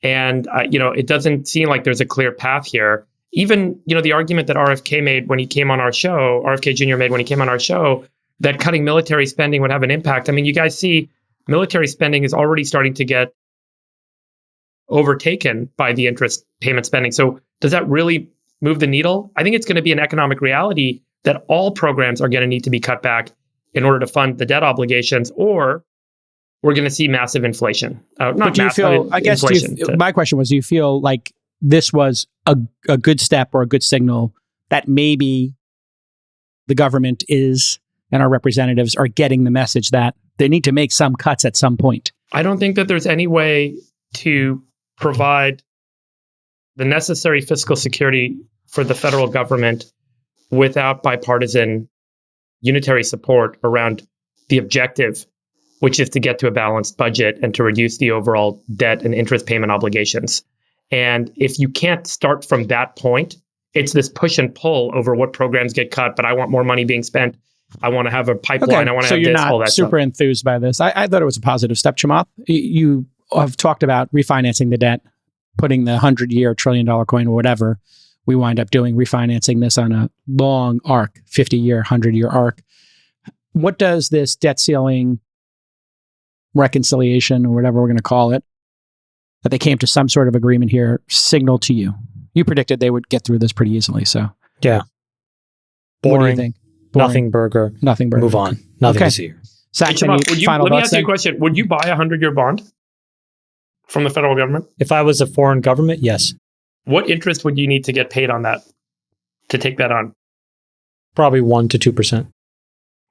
C: And it doesn't seem like there's a clear path here. Even the argument that RFK made when he came on our show, RFK Jr. made when he came on our show, that cutting military spending would have an impact. I mean, you guys see military spending is already starting to get overtaken by the interest payment spending. So does that really move the needle? I think it's going to be an economic reality that all programs are going to need to be cut back in order to fund the debt obligations, or we're going to see massive inflation.
B: But do you feel, I guess, my question was, do you feel like this was a good step or a good signal that maybe the government is and our representatives are getting the message that they need to make some cuts at some point?
C: I don't think that there's any way to provide the necessary fiscal security for the federal government without bipartisan unitary support around the objective, which is to get to a balanced budget and to reduce the overall debt and interest payment obligations. And if you can't start from that point, it's this push and pull over what programs get cut, but I want more money being spent. I want to have a pipeline.
B: Okay,
C: I want to
B: so
C: have
B: you're
C: this, all
B: not
C: that
B: super
C: stuff.
B: enthused by this. I thought it was a positive step, Chamath. You have talked about refinancing the debt, putting the 100-year trillion-dollar coin or whatever we wind up doing, refinancing this on a long arc, 50-year, 100-year arc. What does this debt ceiling reconciliation, or whatever we're going to call it, that they came to some sort of agreement here, signal to you? You predicted they would get through this pretty easily, so.
A: Yeah.
B: Boring. What do you think? Boring.
A: Nothing burger.
B: Move
A: on. Nothing to see here.
B: Zach,
C: Let me ask you a question. Would you buy a 100-year bond from the federal government?
A: If I was a foreign government, yes.
C: What interest would you need to get paid on that, to take that on?
A: Probably 1% to 2%.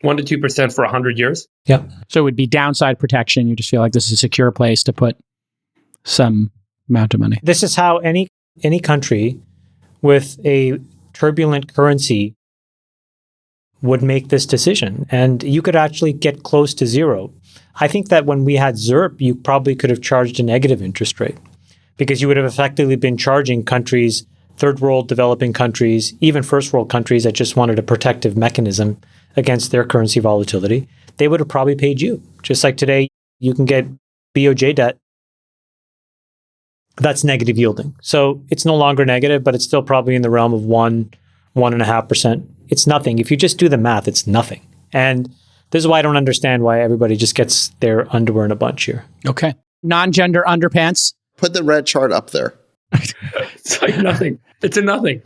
C: 1% to 2% for 100 years?
A: Yeah.
B: So it would be downside protection. You just feel like this is a secure place to put some amount of money.
A: This is how any country with a turbulent currency would make this decision. And you could actually get close to zero. I think that when we had ZIRP, you probably could have charged a negative interest rate because you would have effectively been charging countries, third world developing countries, even first world countries that just wanted a protective mechanism against their currency volatility. They would have probably paid you. Just like today, you can get BOJ debt that's negative yielding. So it's no longer negative, but it's still probably in the realm of 1.5%. It's nothing. If you just do the math, it's nothing. And this is why I don't understand why everybody just gets their underwear in a bunch here.
B: Okay. Non-gender underpants.
D: Put the red chart up there.
C: It's like nothing. It's a nothing.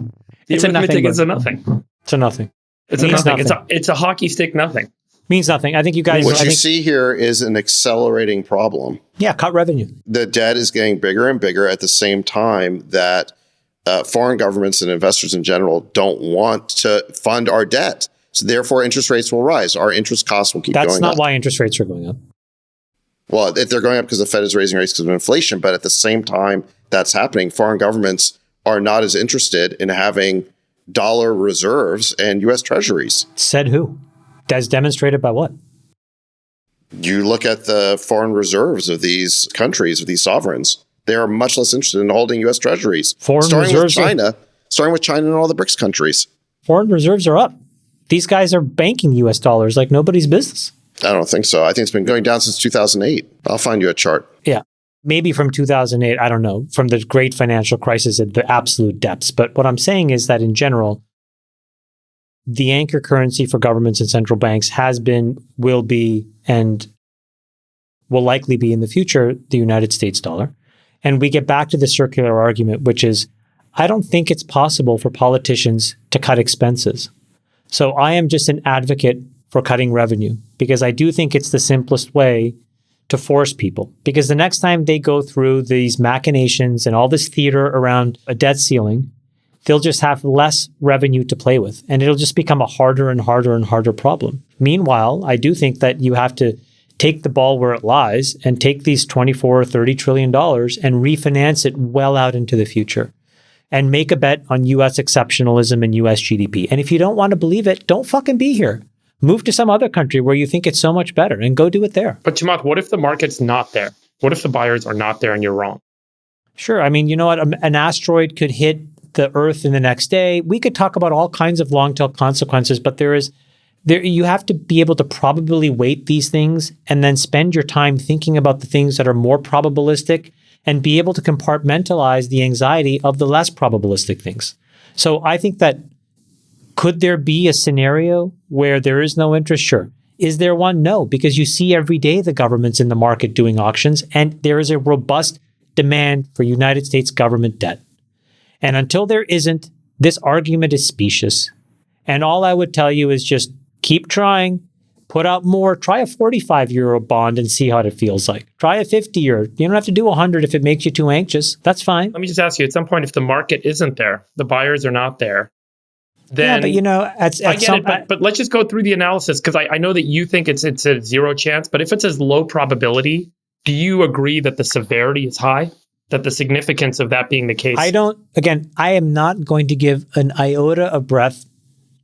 B: It's a nothing.
C: It's a nothing.
A: It's a nothing.
C: It's a nothing. It's a hockey stick nothing.
A: Means nothing. I think you guys...
D: What you see here is an accelerating problem.
A: Yeah, cut revenue.
D: The debt is getting bigger and bigger at the same time that foreign governments and investors in general don't want to fund our debt. So therefore, interest rates will rise. Our interest costs will keep going up.
A: That's not why interest rates are going up.
D: Well, if they're going up because the Fed is raising rates because of inflation, but at the same time that's happening, foreign governments are not as interested in having dollar reserves and U.S. treasuries.
A: Said who? As demonstrated by what?
D: You look at the foreign reserves of these countries, of these sovereigns. They are much less interested in holding U.S. treasuries. Starting with China and all the BRICS countries.
A: Foreign reserves are up. These guys are banking U.S. dollars like nobody's business.
D: I don't think so. I think it's been going down since 2008. I'll find you a chart.
A: Yeah. Maybe from 2008, I don't know, from the great financial crisis at the absolute depths. But what I'm saying is that in general, the anchor currency for governments and central banks has been, will be, and will likely be in the future, the United States dollar. And we get back to the circular argument, which is, I don't think it's possible for politicians to cut expenses. So I am just an advocate for cutting revenue because I do think it's the simplest way to force people. Because the next time they go through these machinations and all this theater around a debt ceiling, they'll just have less revenue to play with. And it'll just become a harder and harder and harder problem. Meanwhile, I do think that you have to take the ball where it lies and take these $24 or $30 trillion and refinance it well out into the future and make a bet on U.S. exceptionalism and U.S. GDP. And if you don't want to believe it, don't fucking be here. Move to some other country where you think it's so much better and go do it there.
C: But Chamath, what if the market's not there? What if the buyers are not there and you're wrong?
A: Sure. I mean, you know what? An asteroid could hit the Earth in the next day. We could talk about all kinds of long-tail consequences, but you have to be able to probably weight these things and then spend your time thinking about the things that are more probabilistic and be able to compartmentalize the anxiety of the less probabilistic things. So I think that could there be a scenario where there is no interest? Sure. Is there one? No, because you see every day the government's in the market doing auctions and there is a robust demand for United States government debt. And until there isn't, this argument is specious. And all I would tell you is just keep trying, put out more, try a 45-euro bond and see how it feels like. Try a 50-euro. You don't have to do 100 if it makes you too anxious. That's fine.
C: Let me just ask you, at some point, if the market isn't there, the buyers are not there, then...
A: Yeah, but you know,
C: I get it, but let's just go through the analysis because I know that you think it's a zero chance, but if it's as low probability, do you agree that the severity is high? That the significance of that being the case?
A: I am not going to give an iota of breath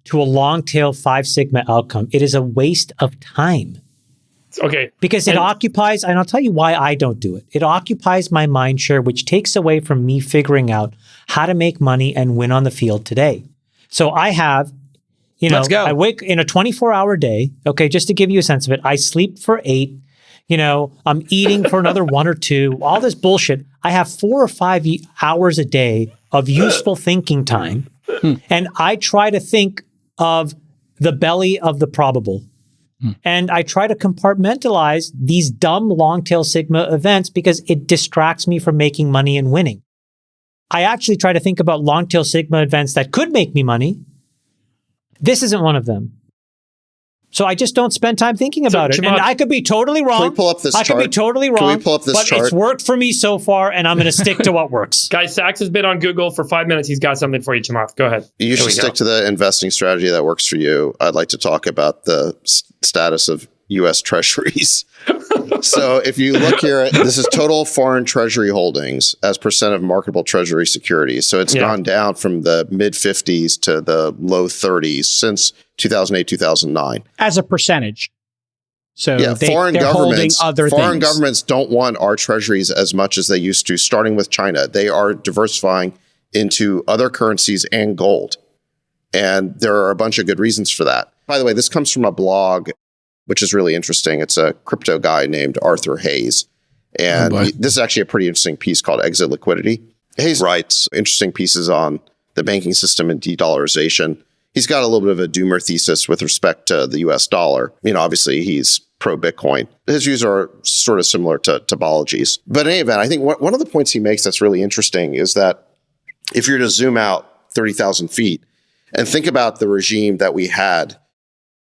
A: to a long tail 5 sigma outcome. It is a waste of time.
C: Okay.
A: Because it occupies, and I'll tell you why I don't do it. It occupies my mind share, which takes away from me figuring out how to make money and win on the field today. So I have,
B: Let's go.
A: I wake in a 24-hour day. Okay, just to give you a sense of it, I sleep for 8. I'm eating for another 1 or 2, all this bullshit. I have 4 or 5 hours a day of useful thinking time. And I try to think of the belly of the probable. And I try to compartmentalize these dumb long tail sigma events because it distracts me from making money and winning. I actually try to think about long tail sigma events that could make me money. This isn't one of them. So I just don't spend time thinking about it.
C: Chamath,
A: and I could be totally wrong.
D: Can we pull up this chart?
A: I could be totally wrong.
D: Can we pull up this
A: but
D: chart?
A: It's worked for me so far, and I'm going to stick to what works.
C: Guys, Sachs has been on Google for 5 minutes. He's got something for you, Chamath. Go ahead.
D: You should stick to the investing strategy that works for you. I'd like to talk about the status of U.S. treasuries. So if you look here, this is total foreign treasury holdings as percent of marketable treasury securities. So it's gone down from the mid 50s to the low 30s since 2008, 2009.
B: As a percentage. So
D: Yeah, foreign
B: they're holding
D: governments,
B: other
D: foreign
B: things.
D: governments don't want our treasuries as much as they used to, starting with China. They are diversifying into other currencies and gold. And there are a bunch of good reasons for that. By the way, this comes from a blog, which is really interesting. It's a crypto guy named Arthur Hayes. And this is actually a pretty interesting piece called Exit Liquidity. Hayes writes interesting pieces on the banking system and de-dollarization. He's got a little bit of a doomer thesis with respect to the US dollar. Obviously he's pro-Bitcoin. His views are sort of similar to Balaji's. But in any event, I think one of the points he makes that's really interesting is that if you're to zoom out 30,000 feet and think about the regime that we had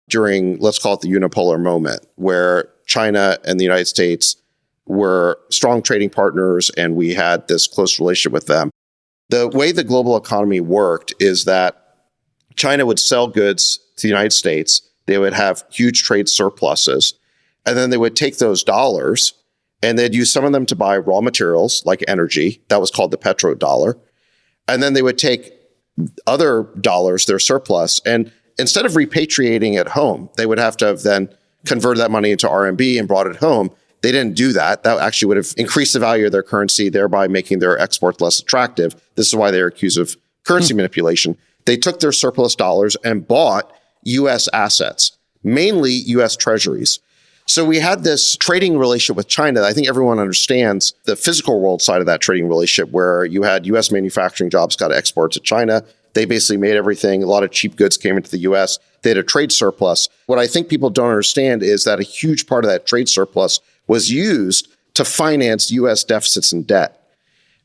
D: during, let's call it the unipolar moment, where China and the United States were strong trading partners and we had this close relationship with them. The way the global economy worked is that China would sell goods to the United States. They would have huge trade surpluses. And then they would take those dollars and they'd use some of them to buy raw materials like energy. That was called the petrodollar. And then they would take other dollars, their surplus, and instead of repatriating at home, they would have to have then converted that money into RMB and brought it home. They didn't do that. That actually would have increased the value of their currency, thereby making their export less attractive. This is why they're accused of currency manipulation. They took their surplus dollars and bought U.S. assets, mainly U.S. treasuries. So we had this trading relationship with China that I think everyone understands the physical world side of that trading relationship, where you had U.S. manufacturing jobs got to export to China. They basically made everything. A lot of cheap goods came into the U.S. They had a trade surplus. What I think people don't understand is that a huge part of that trade surplus was used to finance U.S. deficits and debt.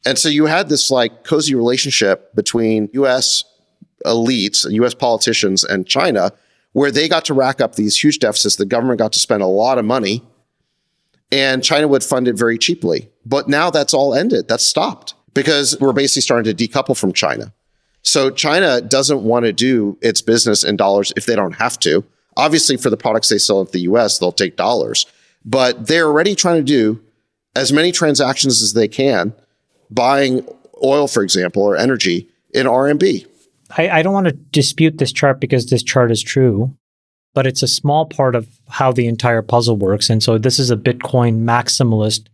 D: And so you had this like cozy relationship between U.S. elites, U.S. politicians and China, where they got to rack up these huge deficits. The government got to spend a lot of money and China would fund it very cheaply. But now that's all ended. That's stopped because we're basically starting to decouple from China. So China doesn't want to do its business in dollars if they don't have to. Obviously, for the products they sell at the U.S., they'll take dollars. But they're already trying to do as many transactions as they can, buying oil, for example, or energy in RMB.
A: I don't want to dispute this chart because this chart is true, but it's a small part of how the entire puzzle works. And so this is a Bitcoin maximalist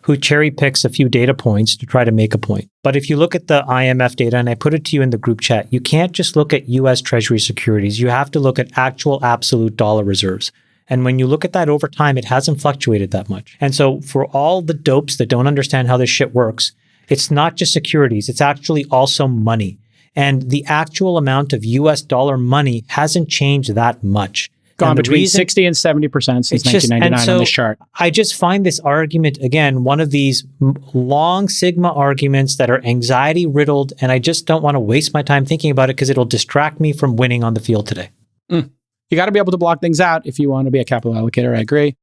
A: who cherry picks a few data points to try to make a point. But if you look at the IMF data, and I put it to you in the group chat, you can't just look at US Treasury securities. You have to look at actual absolute dollar reserves. And when you look at that over time, it hasn't fluctuated that much. And so for all the dopes that don't understand how this shit works, it's not just securities, it's actually also money. And the actual amount of US dollar money hasn't changed that much.
B: Gone between 60 and 70% since 1999 on this chart.
A: I just find this argument, again, one of these long sigma arguments that are anxiety riddled, and I just don't want to waste my time thinking about it because it'll distract me from winning on the field today.
B: You got to be able to block things out if you want to be a capital allocator. I agree.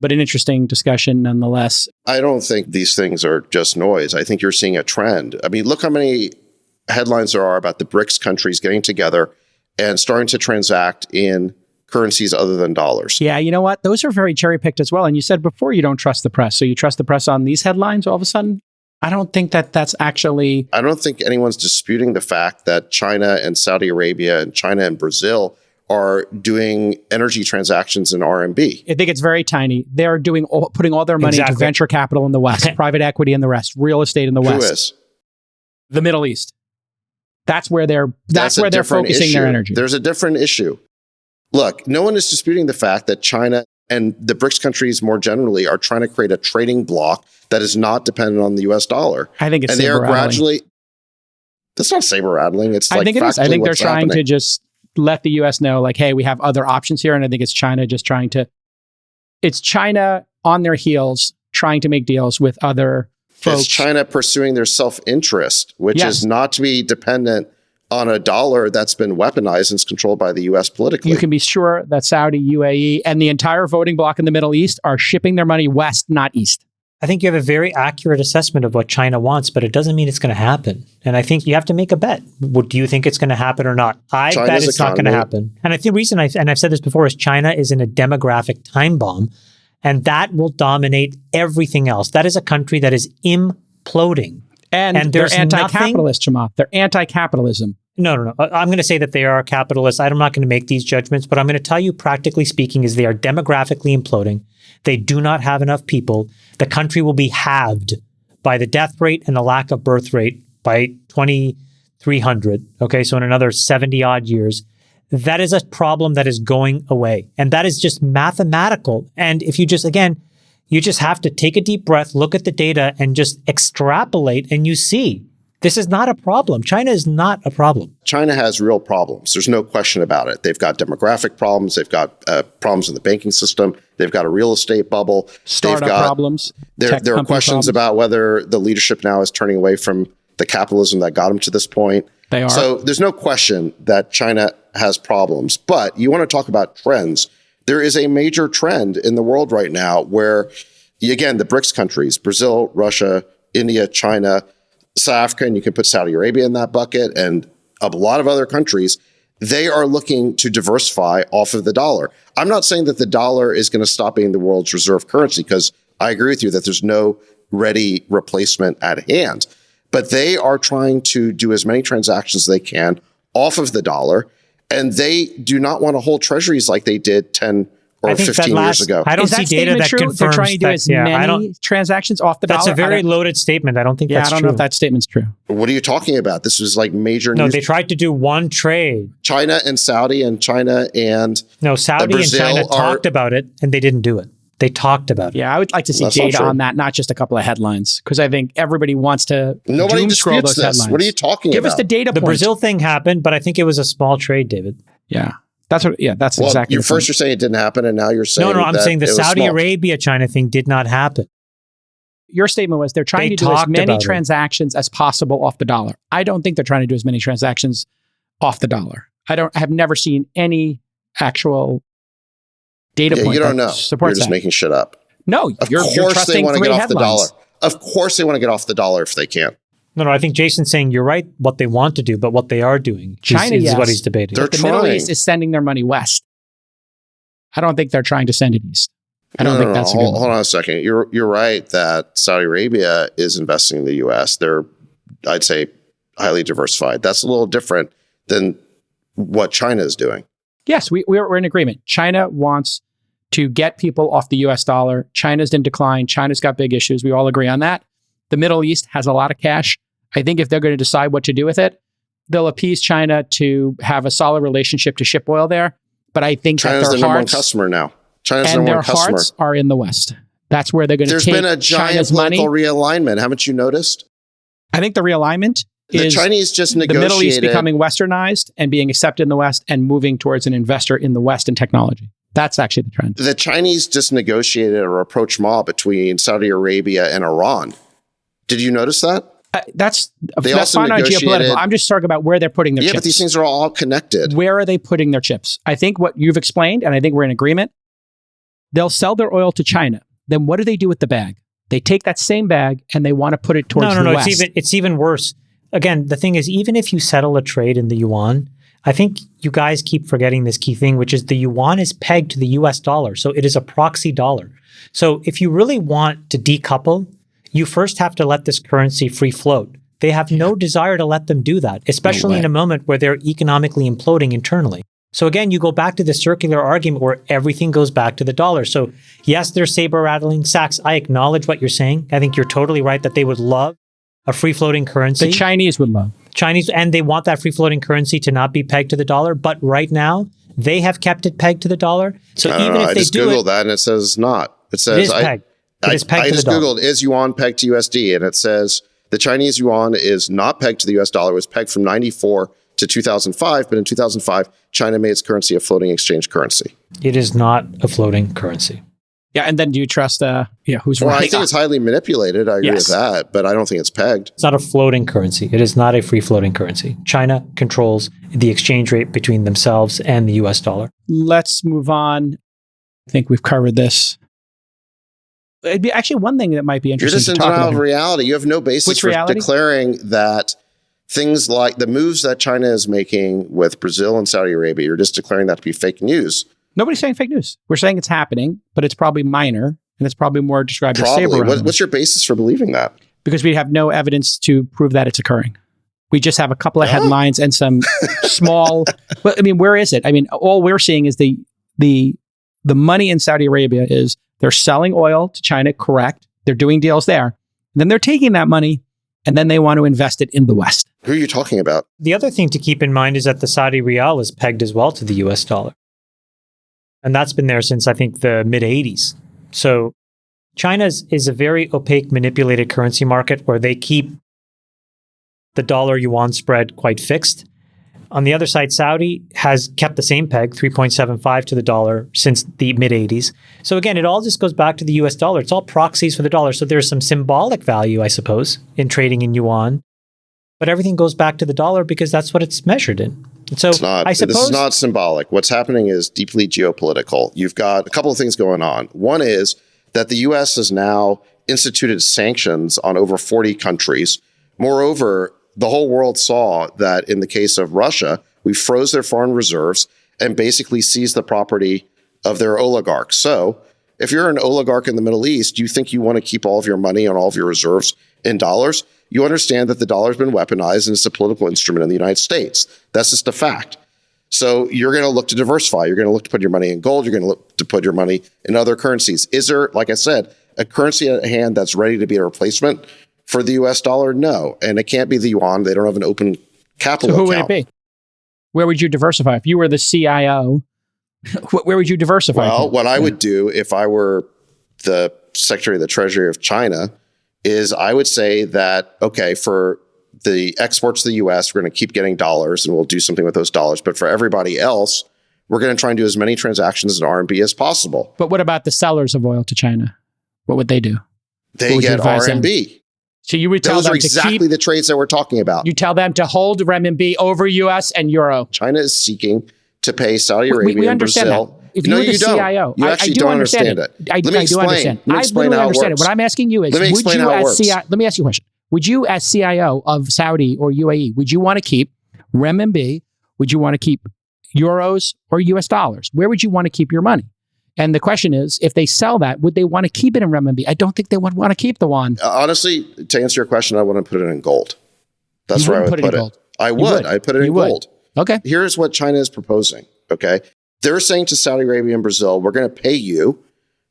B: But an interesting discussion nonetheless.
D: I don't think these things are just noise. I think you're seeing a trend. I mean, look how many headlines there are about the BRICS countries getting together and starting to transact in currencies other than dollars.
B: Yeah, you know what? Those are very cherry-picked as well. And you said before you don't trust the press. So you trust the press on these headlines all of a sudden? I don't think that that's actually...
D: I don't think anyone's disputing the fact that China and Saudi Arabia and China and Brazil are doing energy transactions in RMB.
B: I think it's very tiny. They're putting all their money into venture capital in the West, private equity in the West, real estate in the West.
D: Who is?
B: The Middle East. That's where they're focusing their energy.
D: There's a different issue. Look, no one is disputing the fact that China and the BRICS countries more generally are trying to create a trading bloc that is not dependent on the US dollar.
B: I think it's
D: and they are gradually. That's not saber rattling. It's like
B: I think it is. I think they're trying
D: happening.
B: to just let the US know, like, hey, we have other options here. And I think it's China just trying to. It's China on their heels trying to make deals with other folks.
D: It's China pursuing their self-interest, which is not to be dependent on a dollar that's been weaponized and is controlled by the U.S. politically.
B: You can be sure that Saudi, UAE, and the entire voting bloc in the Middle East are shipping their money west, not east.
A: I think you have a very accurate assessment of what China wants, but it doesn't mean it's going to happen. And I think you have to make a bet. Do you think it's going to happen or not? I bet it's not going to happen. And I think the reason, and I've said this before, is China is in a demographic time bomb, and that will dominate everything else. That is a country that is imploding.
B: And they're anti-capitalist, Chamath. They're anti-capitalism.
A: No. I'm going to say that they are capitalists. I'm not going to make these judgments, but I'm going to tell you, practically speaking, is they are demographically imploding. They do not have enough people. The country will be halved by the death rate and the lack of birth rate by 2300. Okay, so in another 70 odd years. That is a problem that is going away. And that is just mathematical. And if you just, again, you just have to take a deep breath, look at the data, and just extrapolate, and you see this is not a problem. China is not a problem.
D: China has real problems. There's no question about it. They've got demographic problems. They've got problems in the banking system. They've got a real estate bubble.
B: Startup problems.
D: There are questions about whether the leadership now is turning away from the capitalism that got them to this point.
B: They are.
D: So there's no question that China has problems. But you want to talk about trends. There is a major trend in the world right now where, again, the BRICS countries, Brazil, Russia, India, China, South Africa, and you can put Saudi Arabia in that bucket, and a lot of other countries, they are looking to diversify off of the dollar. I'm not saying that the dollar is going to stop being the world's reserve currency, because I agree with you that there's no ready replacement at hand. But they are trying to do as many transactions as they can off of the dollar, and they do not want to hold treasuries like they did 10 or 15 years ago.
A: I don't
B: Is
A: see
B: that
A: data
B: statement
A: that
B: true?
A: confirms
B: They're trying to do
A: that,
B: as many transactions off the dollar?
A: That's a very loaded statement. I don't think that's true.
B: I don't know if that statement's true.
D: What are you talking about? This was like major
A: No,
D: news.
A: they tried to do one trade.
D: China and Saudi and China and
A: Saudi and
D: Brazil
A: China talked about it, and they didn't do it. They talked about it.
B: Yeah, I would like to see
D: That's not
B: data
D: true.
B: on that, not just a couple of headlines, because I think everybody wants to
D: Nobody
B: doom scroll
D: disputes
B: those
D: this.
B: headlines.
D: What are you talking
B: Give
D: about?
B: us the data
A: The
B: point.
A: Brazil thing happened, but I think it was a small trade, David.
B: Yeah. That's
D: Well,
B: exactly
D: you
B: the
D: first
B: point.
D: you're saying it didn't happen, and now you're saying
A: No, I'm
D: that
A: saying the
D: it was
A: Saudi
D: small.
A: Arabia China thing did not happen.
B: Your statement was they're trying
A: They
B: to do as
A: talked
B: many
A: about it.
B: transactions as possible off the dollar. I don't think they're trying to do as many transactions off the dollar. I have never seen any actual data point
D: You don't
B: that
D: know. You're
B: supports
D: just
B: that.
D: making shit up.
B: No,
D: Of
B: you're
D: course they
B: trusting
D: want to
B: three
D: get off the
B: headlines.
D: dollar. Of course they want to get off the dollar if they can.
A: No, I think Jason's saying you're right what they want to do, but what they are doing
B: China,
A: is
B: yes.
A: what he's debating.
D: They're
B: The Middle
D: trying.
B: East is sending their money west. I don't think they're trying to send it east. I don't think that's a good
D: hold on a second. You're right that Saudi Arabia is investing in the U.S. They're, I'd say, highly diversified. That's a little different than what China is doing.
B: Yes, we're in agreement. China wants to get people off the US dollar. China's in decline. China's got big issues. We all agree on that. The Middle East has a lot of cash. I think if they're going to decide what to do with it, they'll appease China to have a solid relationship to ship oil there. But I think
D: China's
B: that
D: the
B: their
D: number one
B: hearts
D: customer now. China's the
B: and
D: number
B: their
D: one customer.
B: hearts are in the West. That's where they're going to
D: There's
B: take
D: been a giant
B: China's money.
D: political realignment. Haven't you noticed?
B: I think the realignment
D: The
B: is
D: Chinese just
B: the
D: negotiated.
B: Middle East becoming westernized and being accepted in the West and moving towards an investor in the West in technology. That's actually the trend.
D: The Chinese just negotiated a rapprochement between Saudi Arabia and Iran. Did you notice that?
B: That's
D: also
B: fine on
D: negotiated-
B: geopolitical. I'm just talking about where they're putting their
D: Yeah,
B: chips.
D: but these things are all connected.
B: Where are they putting their chips? I think what you've explained, and I think we're in agreement, they'll sell their oil to China. Then what do they do with the bag? They take that same bag and they want to put it towards the West.
A: It's even worse. Again, the thing is, even if you settle a trade in the yuan, I think you guys keep forgetting this key thing, which is the yuan is pegged to the US dollar. So it is a proxy dollar. So if you really want to decouple, you first have to let this currency free float. They have no desire to let them do that, especially in a moment where they're economically imploding internally. So again, you go back to the circular argument where everything goes back to the dollar. So yes, they're saber rattling. Sachs, I acknowledge what you're saying. I think you're totally right that they would love a free floating currency.
B: The Chinese would love.
A: And they want that free floating currency to not be pegged to the dollar. But right now, they have kept it pegged to the dollar. So even if
D: I
A: they
D: just
A: do
D: Googled
A: it,
D: that and it says it's not. It
A: it
D: says
A: is pegged. It is pegged
D: I
A: to the
D: just
A: dollar.
D: Googled, is yuan pegged to USD? And it says the Chinese yuan is not pegged to the US dollar. It was pegged from 94 to 2005. But in 2005, China made its currency a floating exchange currency.
A: It is not a floating currency.
B: Yeah, and then do you trust, who's
D: Well,
B: right?
D: I think it's highly manipulated. I agree
B: Yes.
D: with that, but I don't think it's pegged.
A: It's not a floating currency. It is not a free floating currency. China controls the exchange rate between themselves and the US dollar.
B: Let's move on. I think we've covered this. It'd be actually one thing that might be
D: You're
B: interesting
D: just
B: to
D: in
B: talk
D: denial
B: about.
D: of reality. You have no basis
B: Which
D: for
B: reality?
D: declaring that things like the moves that China is making with Brazil and Saudi Arabia, you're just declaring that to be fake news.
B: Nobody's saying fake news. We're saying it's happening, but it's probably minor, and it's probably more described as saber
D: Probably.
B: rattling,
D: What's your basis for believing that?
B: because we have no evidence to prove that it's occurring. We just have a couple of headlines and some small. But I mean, where is it? I mean, all we're seeing is the money in Saudi Arabia is they're selling oil to China. Correct. They're doing deals there. And then they're taking that money and then they want to invest it in the West.
D: Who are you talking about?
A: The other thing to keep in mind is that the Saudi riyal is pegged as well to the US dollar. And that's been there since, I think, the mid-'80s. So China is a very opaque, manipulated currency market where they keep the dollar-yuan spread quite fixed. On the other side, Saudi has kept the same peg, 3.75 to the dollar, since the mid-'80s. So again, it all just goes back to the US dollar. It's all proxies for the dollar. So there's some symbolic value, I suppose, in trading in yuan. But everything goes back to the dollar because that's what it's measured in. And so I suppose
D: this is not symbolic. What's happening is deeply geopolitical. You've got a couple of things going on. One is that the U.S. has now instituted sanctions on over 40 countries. Moreover, the whole world saw that in the case of Russia, we froze their foreign reserves and basically seized the property of their oligarchs. So if you're an oligarch in the Middle East, you think you want to keep all of your money and all of your reserves in dollars. You understand that the dollar's been weaponized and it's a political instrument in the United States. That's just a fact. So you're going to look to diversify. You're going to look to put your money in gold. You're going to look to put your money in other currencies. Is there, like I said, a currency at hand that's ready to be a replacement for the US dollar? No. And it can't be the yuan. They don't have an open capital
B: So who
D: account.
B: would it be? Where would you diversify? If you were the CIO, where would you diversify?
D: Well, what I would do if I were the Secretary of the Treasury of China is I would say that, okay, for the exports to the US, we're going to keep getting dollars and we'll do something with those dollars. But for everybody else, we're going to try and do as many transactions in RMB as possible.
B: But what about the sellers of oil to China? What would they do?
D: They get RMB.
B: So you would tell
D: Those
B: them
D: are exactly
B: to keep,
D: the trades that we're talking about.
B: you tell them to hold renminbi over US and euro.
D: China is seeking to pay Saudi Arabia
B: We
D: and
B: understand
D: Brazil.
B: that. If you were the CIO,
D: You actually don't understand it.
B: I do understand.
D: Let me
B: I
D: explain
B: literally
D: how it
B: understand it.
D: works.
B: What I'm asking you is,
D: Let me
B: would
D: explain
B: you
D: how it
B: as
D: works.
B: let me ask you a question. Would you as CIO of Saudi or UAE, would you want to keep renminbi? Would you want to keep euros or US dollars? Where would you want to keep your money? And the question is, if they sell that, would they want to keep it in renminbi? I don't think they would want to keep the yuan.
D: Honestly, to answer your question, I want to put it in gold. That's
B: You
D: where I would
B: wouldn't
D: put
B: in
D: it.
B: gold.
D: I
B: You
D: would. I'd put it
B: You
D: in
B: would.
D: gold.
B: Okay.
D: Here's what China is proposing. Okay. They're saying to Saudi Arabia and Brazil, we're going to pay you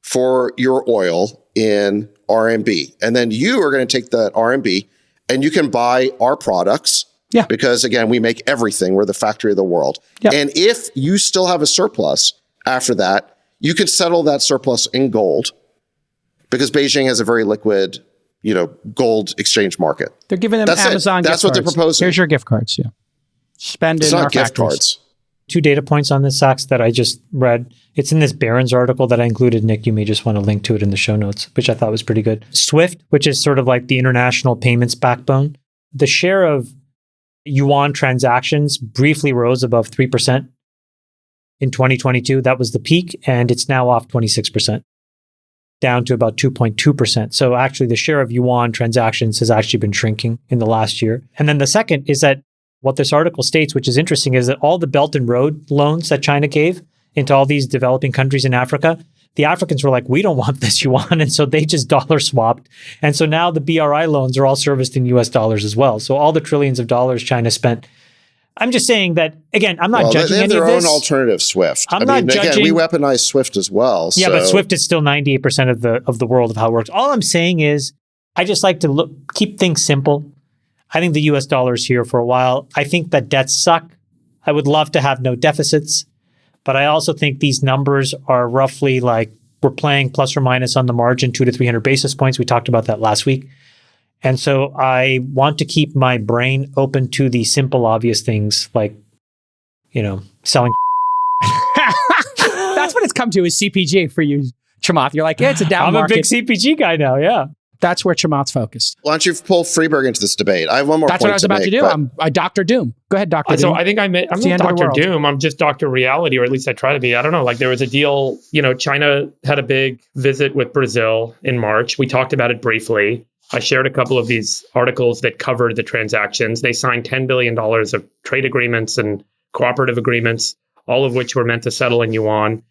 D: for your oil in RMB. And then you are going to take that RMB and you can buy our products.
B: Yeah.
D: Because again, we make everything. We're the factory of the world.
B: Yep.
D: And if you still have a surplus after that, you can settle that surplus in gold because Beijing has a very liquid, gold exchange market.
B: They're giving them
D: That's it.
B: Amazon gift
D: That's what they're
B: cards.
D: proposing.
B: Here's your gift cards. Yeah. Spend
D: It's
B: in our
D: not gift
B: factories.
D: cards.
A: 2 data points on this, Sachs, that I just read. It's in this Barron's article that I included. Nick, you may just want to link to it in the show notes, which I thought was pretty good. SWIFT, which is sort of like the international payments backbone. The share of yuan transactions briefly rose above 3% in 2022. That was the peak, and it's now off 26%, down to about 2.2%. So actually, the share of yuan transactions has actually been shrinking in the last year. And then the second is that what this article states, which is interesting, is that all the Belt and Road loans that China gave into all these developing countries in Africa, the Africans were like, we don't want this yuan. And so they just dollar swapped. And so now the BRI loans are all serviced in US dollars as well. So all the trillions of dollars China spent. I'm just saying that, again, I'm not judging
D: they have
A: any of
D: their
A: this.
D: own alternative SWIFT.
A: I'm not
D: Again,
A: judging-
D: we weaponize SWIFT as well.
A: Yeah,
D: so.
A: but SWIFT is still 98% of the world of how it works. All I'm saying is, I just like to keep things simple. I think the US dollar is here for a while. I think that debts suck. I would love to have no deficits, but I also think these numbers are roughly like we're playing plus or minus on the margin, 200 to 300 basis points. We talked about that last week. And so I want to keep my brain open to the simple, obvious things like, selling.
B: That's what it's come to is CPG for you, Chamath. You're like, yeah, it's a down
A: I'm
B: market.
A: a big CPG guy now, yeah.
B: That's where Chamath's focused.
D: Why don't you pull Freeberg into this debate? I have one more
B: That's
D: point
B: what I was about
D: make,
B: to do.
D: but-
B: I'm a Dr. Doom. Go ahead, Dr.
C: So
B: Doom.
C: I think I'm
B: the
C: not
B: end of the
C: Dr.
B: world.
C: Doom. I'm just Dr. Reality, or at least I try to be. I don't know. Like there was a deal, China had a big visit with Brazil in March. We talked about it briefly. I shared a couple of these articles that covered the transactions. They signed $10 billion of trade agreements and cooperative agreements, all of which were meant to settle in yuan.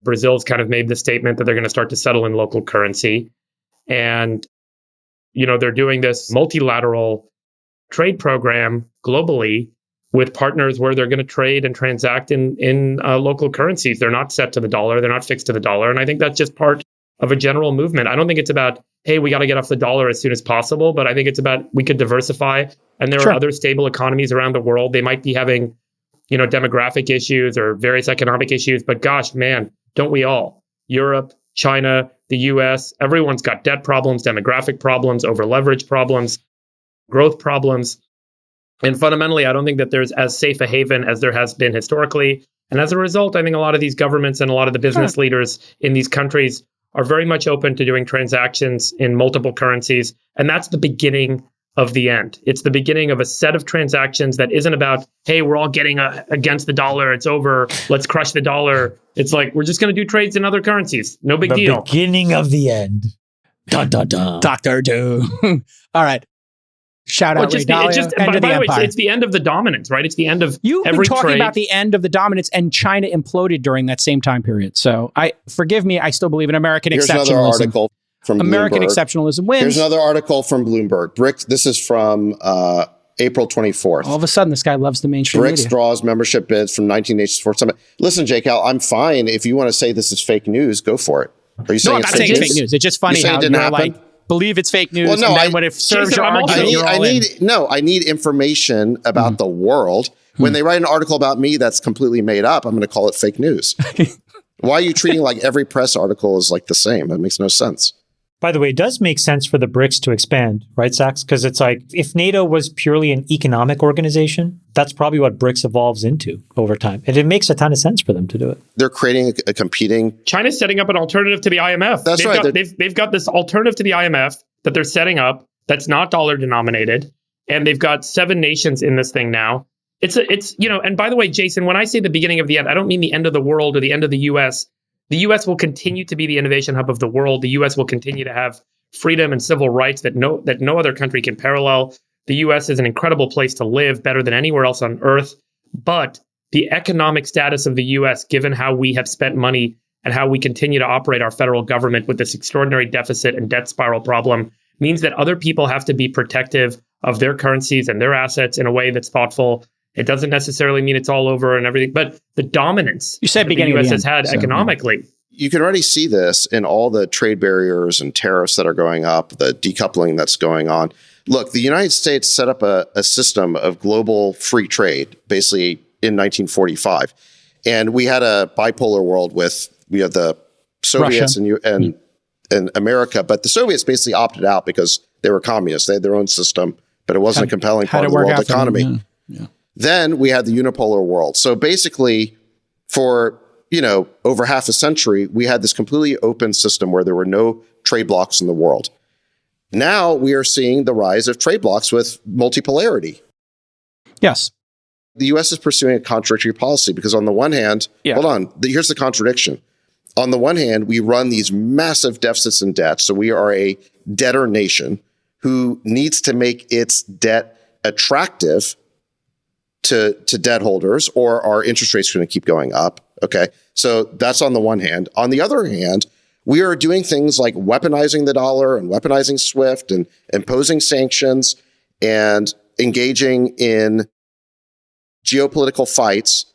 C: Brazil's kind of made the statement that they're going to start to settle in local currency. And, they're doing this multilateral trade program globally with partners where they're going to trade and transact in local currencies. They're not set to the dollar. They're not fixed to the dollar. And I think that's just part of a general movement. I don't think it's about, hey, we got to get off the dollar as soon as possible, but I think it's about we could diversify. And there are other stable economies around the world. They might be having, demographic issues or various economic issues, but gosh, man, don't we all? Europe, China, the US, everyone's got debt problems, demographic problems, over leverage problems, growth problems. And fundamentally, I don't think that there's as safe a haven as there has been historically. And as a result, I think a lot of these governments and a lot of the business leaders in these countries are very much open to doing transactions in multiple currencies. And that's the beginning of the end. It's the beginning of a set of transactions that isn't about, hey, we're all getting against the dollar. It's over. Let's crush the dollar. It's like, we're just going to do trades in other currencies. No big deal.
A: The beginning of the end. Dun, dun, dun.
B: Dr. Doom. All right. Shout out Ray Dalio. End of the empire.
C: It's the end of the dominance, right? It's the end of
B: You've
C: every
B: been talking
C: trade.
B: about the end of the dominance, and China imploded during that same time period. So forgive me, I still believe in American
D: Here's
B: exceptionalism.
D: another article from
B: American
D: Bloomberg.
B: exceptionalism wins.
D: Here's another article from Bloomberg. BRICS, this is from April 24th.
B: All of a sudden, this guy loves the mainstream
D: BRICS
B: media.
D: draws membership bids from 19 nations for summit. Listen, JCal, I'm fine. If you want to say this is fake news, go for it. Are you saying
B: No, I'm not saying it's fake news. It's just funny how you're like, believe it's fake news,
D: Well, no,
B: and then when it serves your argument, you're all in.
D: I need information about the world. When they write an article about me that's completely made up, I'm going to call it fake news. Why are you treating like every press article is like the same? That makes no sense.
A: By the way, it does make sense for the BRICS to expand, right, Sachs? Because it's like, if NATO was purely an economic organization, that's probably what BRICS evolves into over time. And it makes a ton of sense for them to do it.
D: They're creating a competing...
C: China's setting up an alternative to the IMF.
D: That's right.
C: They've got this alternative to the IMF that they're setting up that's not dollar denominated. And they've got 7 nations in this thing now. It's and by the way, Jason, when I say the beginning of the end, I don't mean the end of the world or the end of the US. The US will continue to be the innovation hub of the world. The US will continue to have freedom and civil rights that no other country can parallel. The US is an incredible place to live, better than anywhere else on earth. But the economic status of the US, given how we have spent money and how we continue to operate our federal government with this extraordinary deficit and debt spiral problem, means that other people have to be protective of their currencies and their assets in a way that's thoughtful. It doesn't necessarily mean it's all over and everything, but the dominance that the U.S. has had economically.
D: You can already see this in all the trade barriers and tariffs that are going up, the decoupling that's going on. Look, the United States set up a system of global free trade, basically in 1945. And we had a bipolar world we had the Soviets and America, but the Soviets basically opted out because they were communists. They had their own system, but it wasn't a compelling part of the world economy.
B: Yeah.
D: Then we had the unipolar world. So basically, for over half a century, we had this completely open system where there were no trade blocks in the world. Now we are seeing the rise of trade blocks with multipolarity.
B: Yes.
D: The U.S. is pursuing a contradictory policy because on the one hand, hold on, here's the contradiction. On the one hand, we run these massive deficits and debt. So we are a debtor nation who needs to make its debt attractive to debt holders, or our interest rates are going to keep going up. Okay. So that's on the one hand. On the other hand, we are doing things like weaponizing the dollar and weaponizing SWIFT and imposing sanctions and engaging in geopolitical fights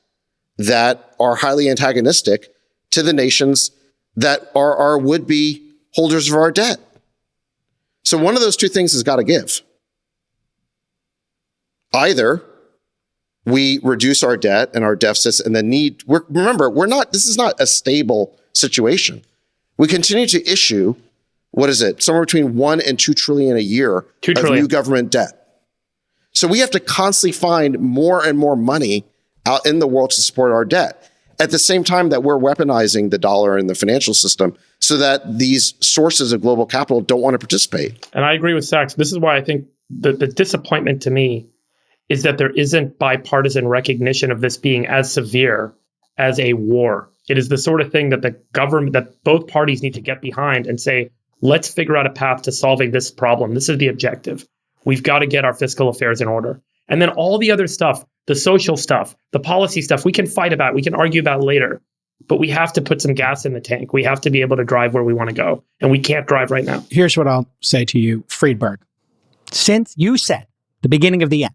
D: that are highly antagonistic to the nations that are our would-be holders of our debt. So one of those two things has got to give. Either we reduce our debt and our deficits and the need. This is not a stable situation. We continue to issue, somewhere between 1 and 2 trillion a year of new government debt. So we have to constantly find more and more money out in the world to support our debt. At the same time that we're weaponizing the dollar and the financial system so that these sources of global capital don't want to participate.
C: And I agree with Sachs. This is why I think the disappointment to me is that there isn't bipartisan recognition of this being as severe as a war. It is the sort of thing that the government, that both parties need to get behind and say, let's figure out a path to solving this problem. This is the objective. We've got to get our fiscal affairs in order. And then all the other stuff, the social stuff, the policy stuff, we can fight about, we can argue about later. But we have to put some gas in the tank. We have to be able to drive where we want to go. And we can't drive right now.
B: Here's what I'll say to you, Friedberg. Since you said the beginning of the end.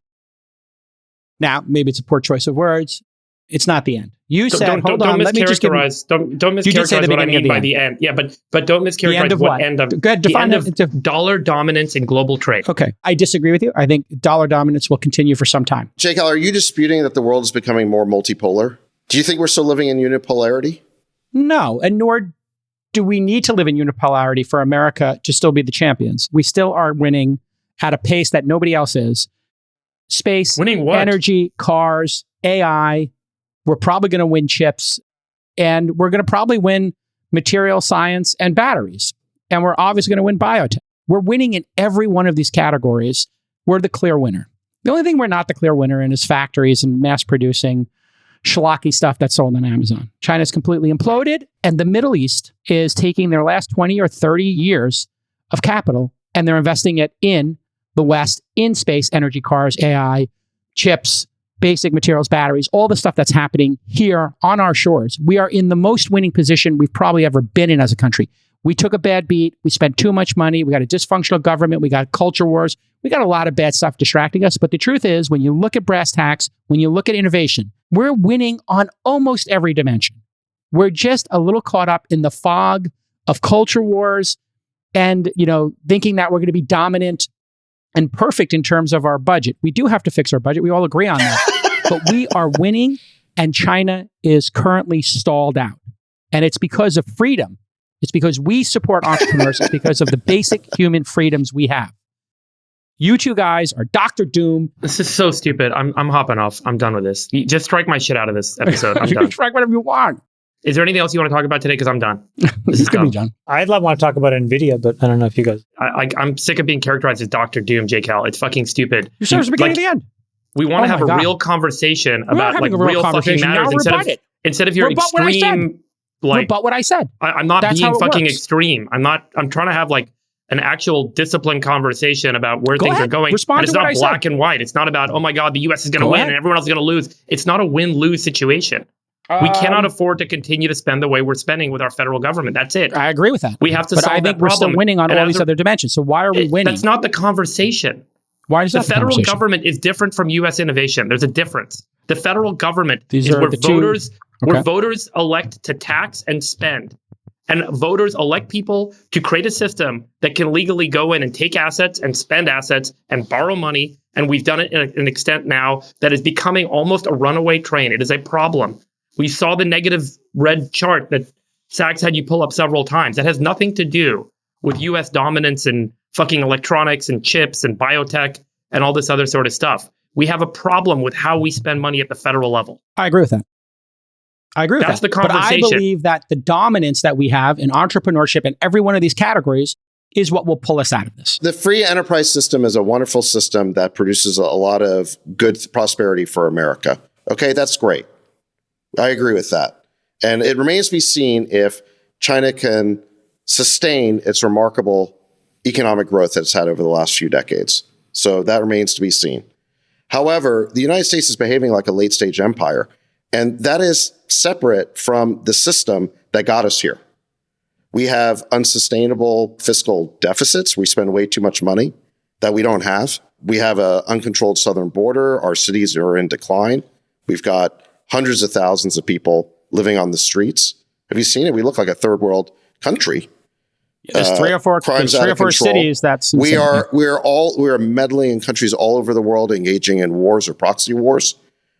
B: Now, maybe it's a poor choice of words. It's not the end. You said, hold on, let me just give you...
C: Don't mischaracterize what I mean by the end. Yeah, but don't mischaracterize what end of...
B: Go ahead, define
C: it. Dollar dominance in global trade.
B: Okay, I disagree with you. I think dollar dominance will continue for some time.
D: Jake, are you disputing that the world is becoming more multipolar? Do you think we're still living in unipolarity?
B: No, and nor do we need to live in unipolarity for America to still be the champions. We still are winning at a pace that nobody else is. Space,
C: winning what?
B: Energy, cars, AI. We're probably going to win chips, and we're going to probably win material science and batteries. And we're obviously going to win biotech. We're winning in every one of these categories. We're the clear winner. The only thing we're not the clear winner in is factories and mass producing schlocky stuff that's sold on Amazon. China's completely imploded, and the Middle East is taking their last 20 or 30 years of capital, and they're investing it in the West, in space, energy, cars, AI, chips, basic materials, batteries, all the stuff that's happening here on our shores. We are in the most winning position we've probably ever been in as a country. We took a bad beat. We spent too much money. We got a dysfunctional government. We got culture wars. We got a lot of bad stuff distracting us. But the truth is, when you look at brass tacks, when you look at innovation, we're winning on almost every dimension. We're just a little caught up in the fog of culture wars and, thinking that we're going to be dominant and perfect in terms of our budget. We do have to fix our budget. We all agree on that. But we are winning, and China is currently stalled out. And it's because of freedom. It's because we support entrepreneurs. It's because of the basic human freedoms we have. You two guys are Dr. Doom.
C: This is so stupid. I'm hopping off. I'm done with this. You just strike my shit out of this episode. I'm
B: You
C: done.
B: can strike whatever you want.
C: Is there anything else you want to talk about today? Because I'm done. This is
B: Gonna
C: dumb.
B: be done.
A: I'd want to talk about Nvidia, but I don't know if you guys...
C: I'm sick of being characterized as Dr. Doom, J. Cal. It's fucking stupid.
B: You're starting at the beginning of the end.
C: We want to have a
B: God.
C: real conversation
B: We are
C: about
B: having
C: like
B: a real
C: fucking
B: conversation.
C: matters
B: Now rebut it.
C: instead of your
B: Rebut what I said.
C: extreme like.
B: Rebut what I said.
C: I'm not
B: That's
C: being
B: how it
C: fucking
B: works.
C: extreme. I'm trying to have like an actual disciplined conversation about where things
B: ahead.
C: are going.
B: Respond
C: And it's
B: to what
C: not
B: I
C: black
B: said.
C: and white. It's not about, oh my God, the US is going to
B: Go
C: win
B: ahead.
C: and everyone else is going to lose. It's not a win-lose situation. We cannot afford to continue to spend the way we're spending with our federal government. That's it.
B: I agree with that.
C: We have to
B: But
C: solve
B: I
C: that
B: think we're still
C: problem.
B: winning on
C: And
B: all
C: as
B: these
C: a-
B: other dimensions. So why are we winning?
C: That's not the conversation.
B: Why is
C: The
B: that
C: federal
B: conversation?
C: government is different from U.S. innovation. There's a difference. The federal government
B: These
C: is
B: are
C: where
B: the two-
C: where voters elect to tax and spend. And voters elect people to create a system that can legally go in and take assets and spend assets and borrow money. And we've done it in an extent now that is becoming almost a runaway train. It is a problem. We saw the negative red chart that Sachs had you pull up several times. That has nothing to do with U.S. dominance and fucking electronics and chips and biotech and all this other sort of stuff. We have a problem with how we spend money at the federal level.
B: I agree with that.
C: That's the
B: But I
C: conversation.
B: believe that the dominance that we have in entrepreneurship in every one of these categories is what will pull us out of this.
D: The free enterprise system is a wonderful system that produces a lot of good prosperity for America. Okay, that's great. I agree with that. And it remains to be seen if China can sustain its remarkable economic growth that it's had over the last few decades. So that remains to be seen. However, the United States is behaving like a late stage empire, and that is separate from the system that got us here. We have unsustainable fiscal deficits. We spend way too much money that we don't have. We have an uncontrolled southern border. Our cities are in decline. We've got hundreds of thousands of people living on the streets. Have you seen it? We look like a third world country.
B: There's three or four cities that's insane.
D: We are meddling in countries all over the world, engaging in wars or proxy wars.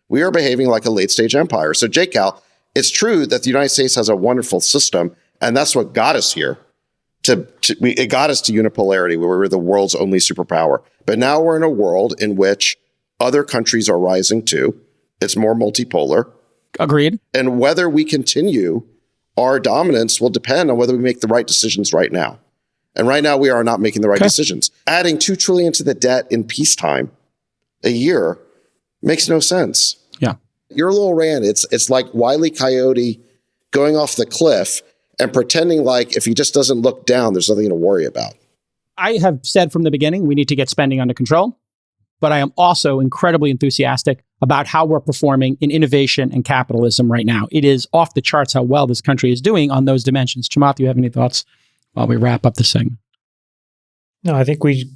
D: We are behaving like a late stage empire. So, J-Cal, it's true that the United States has a wonderful system, and that's what got us here. It got us to unipolarity, where we're the world's only superpower. But now we're in a world in which other countries are rising too. It's more multipolar.
B: Agreed.
D: And whether we continue our dominance will depend on whether we make the right decisions right now. And right now, we are not making the right decisions. Adding $2 trillion to the debt in peacetime a year makes no sense.
B: Yeah.
D: You're a little Rand. It's like Wile E. Coyote going off the cliff and pretending like if he just doesn't look down, there's nothing to worry about.
B: I have said from the beginning, we need to get spending under control. But I am also incredibly enthusiastic about how we're performing in innovation and capitalism right now. It is off the charts how well this country is doing on those dimensions. Chamath, you have any thoughts while we wrap up this segment?
A: No, I think we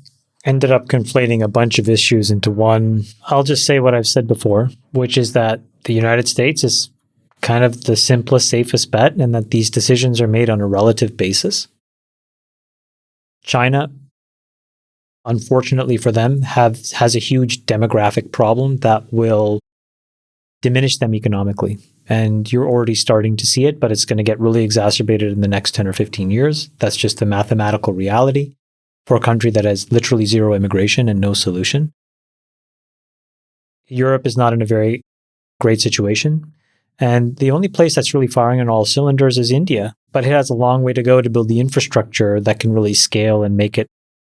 A: ended up conflating a bunch of issues into one. I'll just say what I've said before, which is that the United States is kind of the simplest, safest bet, and that these decisions are made on a relative basis. China, unfortunately for them, has a huge demographic problem that will diminish them economically. And you're already starting to see it, but it's going to get really exacerbated in the next 10 or 15 years. That's just the mathematical reality for a country that has literally zero immigration and no solution. Europe is not in a very great situation. And the only place that's really firing on all cylinders is India. But it has a long way to go to build the infrastructure that can really scale and make it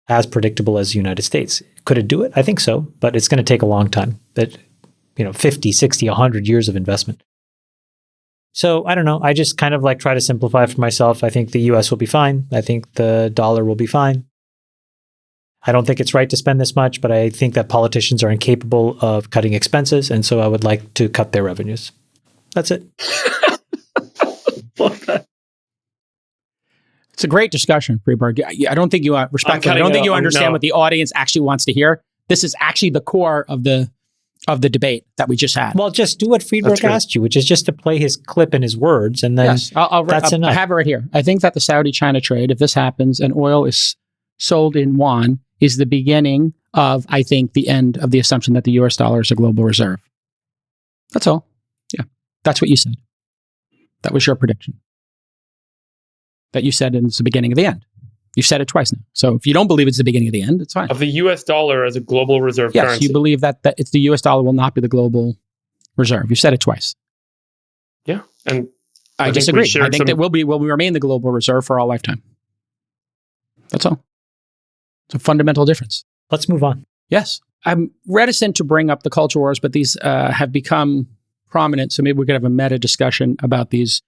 A: as predictable as the United States. Could it do it? I think so, but it's going to take a long time. 50, 60, 100 years of investment. So I don't know. I just kind of like try to simplify for myself. I think the US will be fine. I think the dollar will be fine. I don't think it's right to spend this much, but I think that politicians are incapable of cutting expenses. And so I would like to cut their revenues. That's it.
B: It's a great discussion, Freeberg. I don't think you respectfully. I don't think you understand what the audience actually wants to hear. This is actually the core of the debate that we just had.
A: Well, just do what Friedberg asked you, which is just to play his clip in his words, and then
B: yes,
A: that's enough.
B: I have it right here. I think that the Saudi-China trade, if this happens and oil is sold in yuan, is the beginning of, I think, the end of the assumption that the US dollar is a global reserve. That's all. Yeah, that's what you said. That was your prediction. That you said it's the beginning of the end. You've said it twice now. So if you don't believe it's the beginning of the end, it's fine.
C: Of the US dollar as a global reserve
B: yes,
C: currency.
B: You believe that it's the US dollar will not be the global reserve. You've said it twice.
C: Yeah. And
B: I disagree. I think that will remain the global reserve for our lifetime. That's all. It's a fundamental difference.
A: Let's move on.
B: Yes. I'm reticent to bring up the culture wars, but these have become prominent. So maybe we could have a meta discussion about these.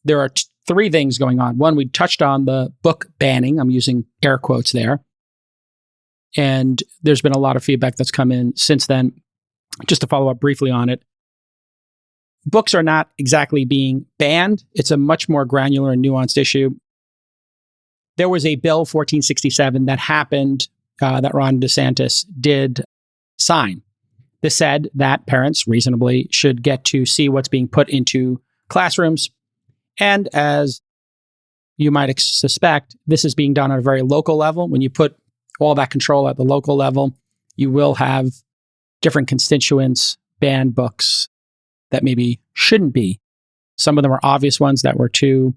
B: There are three things going on. One, we touched on the book banning. I'm using air quotes there. And there's been a lot of feedback that's come in since then. Just to follow up briefly on it, books are not exactly being banned. It's a much more granular and nuanced issue. There was a bill 1467 that happened that Ron DeSantis did sign. This said that parents reasonably should get to see what's being put into classrooms. And as you might suspect, this is being done on a very local level. When you put all that control at the local level, you will have different constituents ban books that maybe shouldn't be. Some of them are obvious ones that were too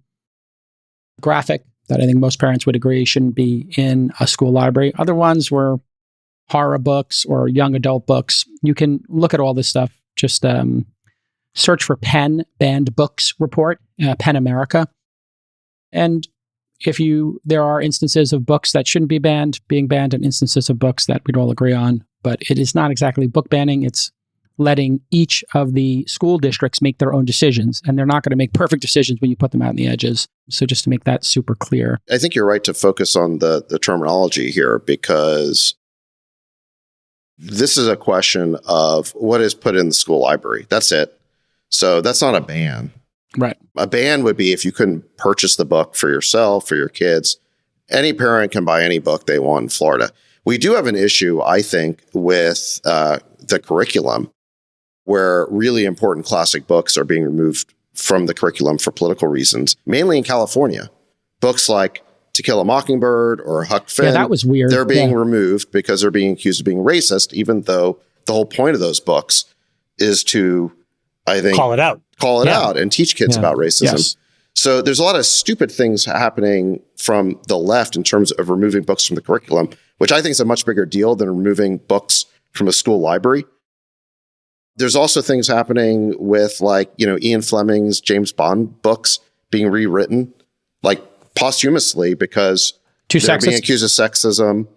B: graphic, that I think most parents would agree shouldn't be in a school library. Other ones were horror books or young adult books. You can look at all this stuff. Just search for PEN Banned Books Report, PEN America. And there are instances of books that shouldn't be banned, being banned, and instances of books that we'd all agree on. But it is not exactly book banning. It's letting each of the school districts make their own decisions. And they're not going to make perfect decisions when you put them out in the edges. So just to make that super clear.
D: I think you're right to focus on the terminology here, because this is a question of what is put in the school library. That's it. So that's not a ban.
B: Right.
D: A ban would be if you couldn't purchase the book for yourself, for your kids. Any parent can buy any book they want in Florida. We do have an issue, I think, with the curriculum, where really important classic books are being removed from the curriculum for political reasons, mainly in California. Books like To Kill a Mockingbird or Huck Finn.
B: Yeah, that was weird.
D: They're being removed because they're being accused of being racist, even though the whole point of those books is to, I think,
A: call it out
D: and teach kids about racism. Yes. So there's a lot of stupid things happening from the left in terms of removing books from the curriculum, which I think is a much bigger deal than removing books from a school library. There's also things happening with Ian Fleming's James Bond books being rewritten, posthumously, because they're being accused of sexism.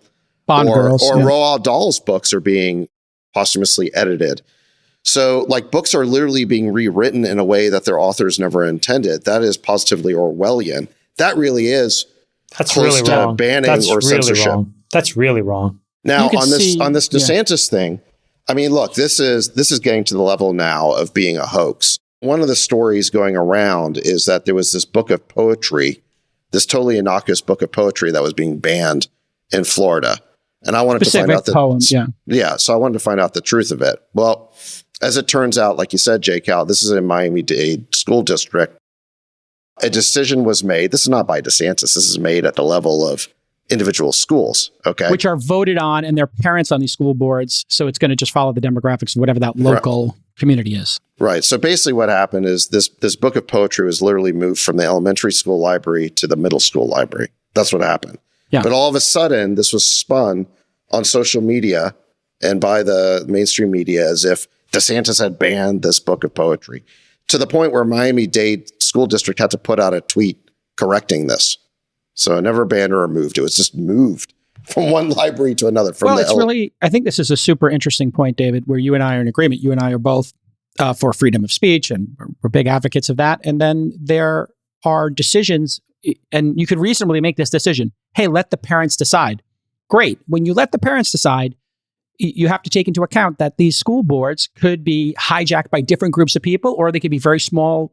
B: Bond girls.
D: Or Roald Dahl's books are being posthumously edited. So books are literally being rewritten in a way that their authors never intended. That is positively Orwellian. That really is close
A: really
D: to
A: wrong.
D: banning
A: That's
D: or
A: really
D: censorship.
A: Wrong. That's really wrong.
D: Now on this DeSantis thing, I mean, look, this is getting to the level now of being a hoax. One of the stories going around is that there was this book of poetry, this totally innocuous book of poetry that was being banned in Florida. And I wanted to find out
B: poem,
D: so I wanted to find out the truth of it. Well, as it turns out, like you said, J. Cal, this is in Miami-Dade School District. A decision was made. This is not by DeSantis. This is made at the level of individual schools, okay?
B: Which are voted on, and their parents on these school boards. So it's going to just follow the demographics of whatever that local community is.
D: Right. So basically what happened is this book of poetry was literally moved from the elementary school library to the middle school library. That's what happened.
B: Yeah.
D: But all of a sudden, this was spun on social media and by the mainstream media as if DeSantis had banned this book of poetry, to the point where Miami-Dade School District had to put out a tweet correcting this. So it never banned or removed. It was just moved from one library to another.
B: I think this is a super interesting point, David, where you and I are in agreement. You and I are both for freedom of speech, and we're big advocates of that. And then there are decisions, and you could reasonably make this decision. Hey, let the parents decide. Great. When you let the parents decide, you have to take into account that these school boards could be hijacked by different groups of people, or they could be very small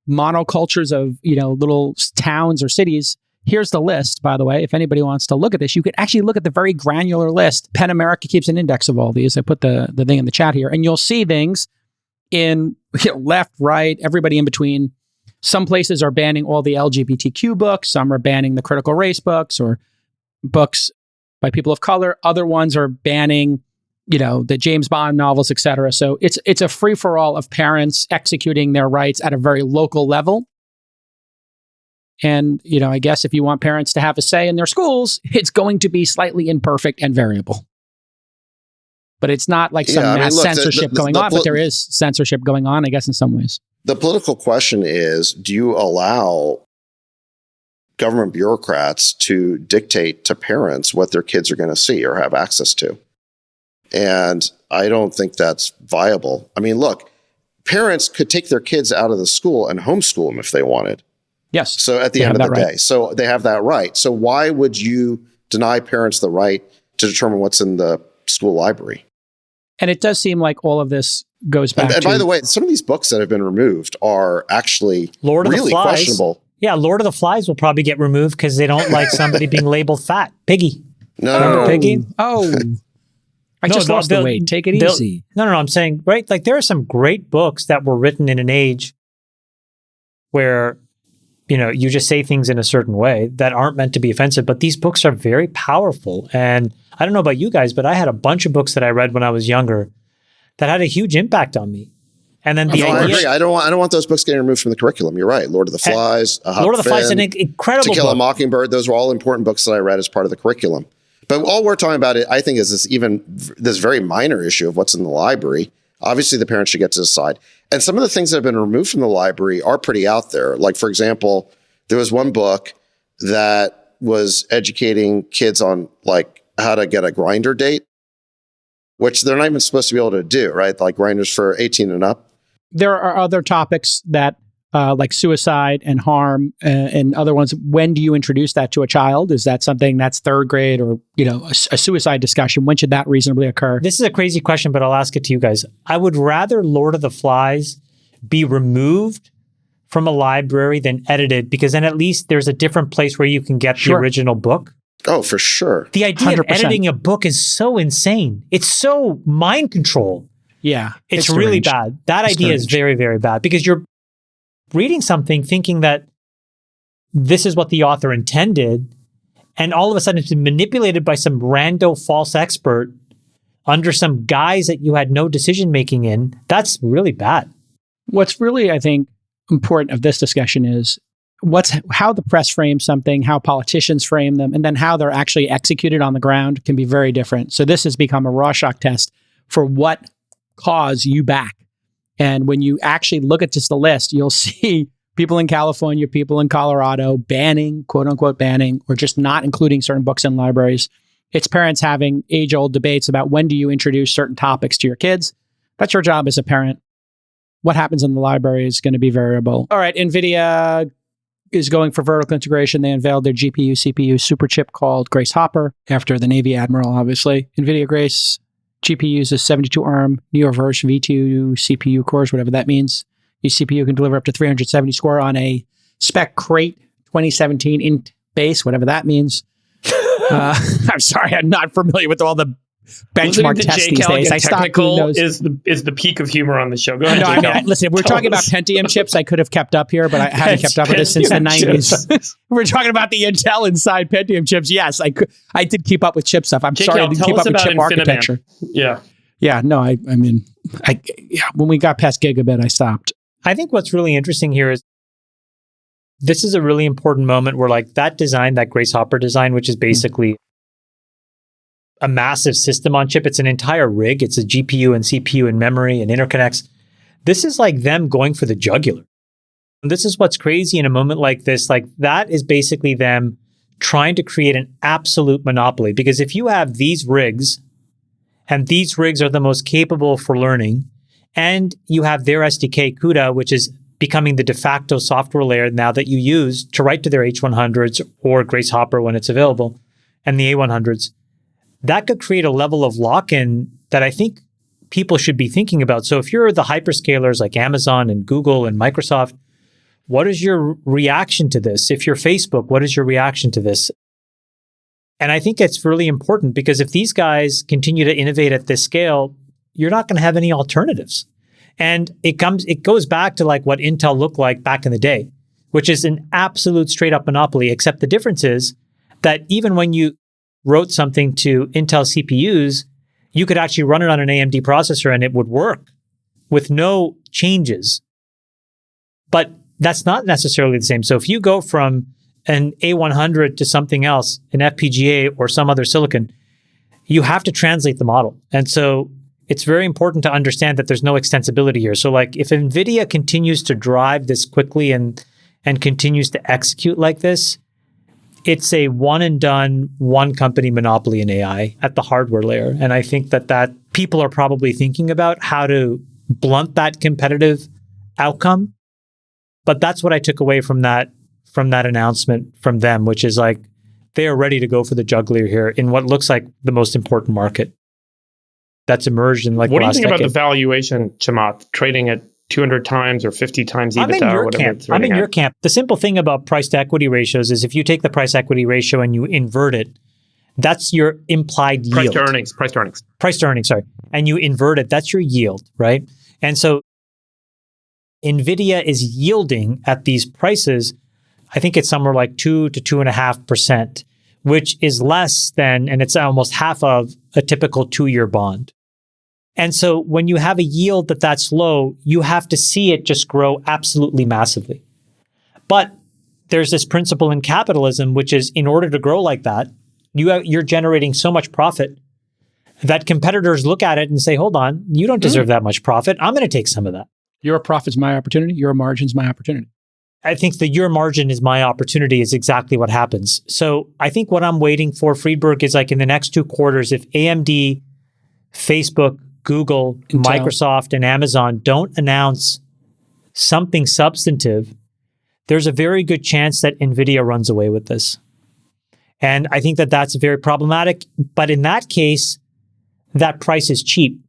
B: monocultures of, little towns or cities. Here's the list, by the way. If anybody wants to look at this, you could actually look at the very granular list. Penn America keeps an index of all these. I put the thing in the chat here, and you'll see things in left, right, everybody in between. Some places are banning all the LGBTQ books. Some are banning the critical race books or books by people of color. Other ones are banning, the James Bond novels, etc. So it's a free-for-all of parents executing their rights at a very local level. And, I guess if you want parents to have a say in their schools, it's going to be slightly imperfect and variable. But it's not like some mass censorship going on, but there is censorship going on, I guess, in some ways.
D: The political question is, do you allow government bureaucrats to dictate to parents what their kids are going to see or have access to? And I don't think that's viable. I mean, look, parents could take their kids out of the school and homeschool them if they wanted.
B: Yes.
D: So at the end of the day, so they have that right. So why would you deny parents the right to determine what's in the school library?
B: And it does seem like all of this goes back
D: and by the way, some of these books that have been removed are actually really questionable.
A: Yeah, Lord of the Flies will probably get removed because they don't like somebody being labeled fat. Piggy.
D: No.
A: Piggy?
B: Oh. I just lost the weight. Take it easy.
A: No, I'm saying, right? Like there are some great books that were written in an age where you just say things in a certain way that aren't meant to be offensive, but these books are very powerful. And I don't know about you guys, but I had a bunch of books that I read when I was younger that had a huge impact on me. And then
D: I agree. I don't want those books getting removed from the curriculum. You're right. Lord of the Flies,
A: Lord of the Flies, an incredible
D: To Kill
A: book.
D: a Mockingbird. Those were all important books that I read as part of the curriculum. But all we're talking about, I think, is this very minor issue of what's in the library. Obviously, the parents should get to decide. And some of the things that have been removed from the library are pretty out there. Like, for example, there was one book that was educating kids on like how to get a Grindr date, which they're not even supposed to be able to do, right? Like Grindr's for 18 and up.
B: There are other topics that like suicide and harm and other ones. When do you introduce that to a child? Is that something that's third grade or, a suicide discussion? When should that reasonably occur?
A: This is a crazy question, but I'll ask it to you guys. I would rather Lord of the Flies be removed from a library than edited, because then at least there's a different place where you can get the original book.
D: Oh, for sure.
A: The idea
B: 100%.
A: of editing a book is so insane. It's so mind control.
B: Yeah.
A: It's really bad. That idea is very, very bad, because you're reading something thinking that this is what the author intended, and all of a sudden it's been manipulated by some rando false expert under some guise that you had no decision making in. That's really bad.
B: What's really, I think, important of this discussion is how the press frames something, how politicians frame them, and then how they're actually executed on the ground can be very different. So this has become a Rorschach test for what cause you back. And when you actually look at just the list, you'll see people in California, people in Colorado banning, quote unquote banning, or just not including certain books in libraries. It's parents having age-old debates about when do you introduce certain topics to your kids. That's your job as a parent. What happens in the library is going to be variable. All right, Nvidia is going for vertical integration. They unveiled their GPU, CPU super chip called Grace Hopper, after the Navy Admiral, obviously. Nvidia Grace GPU uses 72 ARM Neoverse V2 CPU cores, whatever that means. Each CPU can deliver up to 370 score on a spec crate 2017 int base, whatever that means. I'm sorry, I'm not familiar with all the benchmark
C: Listening to
B: tests
C: Jay
B: these days.
C: Callaghan
B: I stopped doing
C: technical
B: those.
C: is the peak of humor on the show. Go ahead,
B: No,
C: Jay
B: I mean,
C: Callaghan.
B: listen, if we're talking about Pentium chips, I could have kept up here, but I haven't kept up with this since the
C: Pentium
B: 90s.
C: chips.
B: We're talking about the Intel inside Pentium chips. Yes, I did keep up with chip stuff. I'm
C: Jay
B: sorry I
C: Cal,
B: didn't
C: tell
B: keep
C: us
B: up with
C: about
B: chip
C: InfiniBand.
B: architecture.
C: Yeah.
B: Yeah, no, I mean, when we got past gigabit, I stopped.
A: I think what's really interesting here is this is a really important moment where like that design, that Grace Hopper design, which is basically a massive system on chip. It's an entire rig. It's a GPU and CPU and memory and interconnects. This is like them going for the jugular. And this is what's crazy in a moment like this. Like that is basically them trying to create an absolute monopoly. Because if you have these rigs, and these rigs are the most capable for learning, and you have their SDK CUDA, which is becoming the de facto software layer now that you use to write to their H100s or Grace Hopper when it's available, and the A100s, that could create a level of lock-in that I think people should be thinking about. So if you're the hyperscalers like Amazon and Google and Microsoft, what is your reaction to this? If you're Facebook, what is your reaction to this? And I think it's really important because if these guys continue to innovate at this scale, you're not going to have any alternatives. And it goes back to like what Intel looked like back in the day, which is an absolute straight up monopoly, except the difference is that even when you wrote something to Intel CPUs, you could actually run it on an AMD processor and it would work with no changes. But that's not necessarily the same. So if you go from an A100 to something else, an FPGA or some other silicon, you have to translate the model. And so it's very important to understand that there's no extensibility here. So like if Nvidia continues to drive this quickly and continues to execute like this, it's a one and done, one company monopoly in AI at the hardware layer. And I think that people are probably thinking about how to blunt that competitive outcome. But that's what I took away from that announcement from them, which is like they are ready to go for the jugular here in what looks like the most important market that's emerged in like
C: What
A: the
C: do you
A: last
C: think about the
A: decade.
C: valuation, Chamath, trading at 200 times or 50 times
A: I'm in
C: EBITDA or
A: your
C: whatever
A: camp.
C: it's
A: I'm
C: rating
A: in your
C: at?
A: camp. The simple thing about price to equity ratios is if you take the price equity ratio and you invert it, that's your implied yield.
C: Price to earnings.
A: Price to earnings, sorry. And you invert it, that's your yield, right? And so Nvidia is yielding at these prices, I think it's somewhere like 2 to 2.5%, which is less than, and it's almost half of a typical 2-year bond. And so when you have a yield that's low, you have to see it just grow absolutely massively. But there's this principle in capitalism, which is in order to grow like that, you're generating so much profit that competitors look at it and say, hold on, you don't deserve that much profit. I'm going to take some of that.
B: Your profit's my opportunity. Your margin's my opportunity.
A: I think the your margin is my opportunity is exactly what happens. So I think what I'm waiting for, Friedberg, is like in the next 2 quarters, if AMD, Facebook, Google,
B: Intel,
A: Microsoft, and Amazon don't announce something substantive, there's a very good chance that NVIDIA runs away with this. And I think that's very problematic. But in that case, that price is cheap.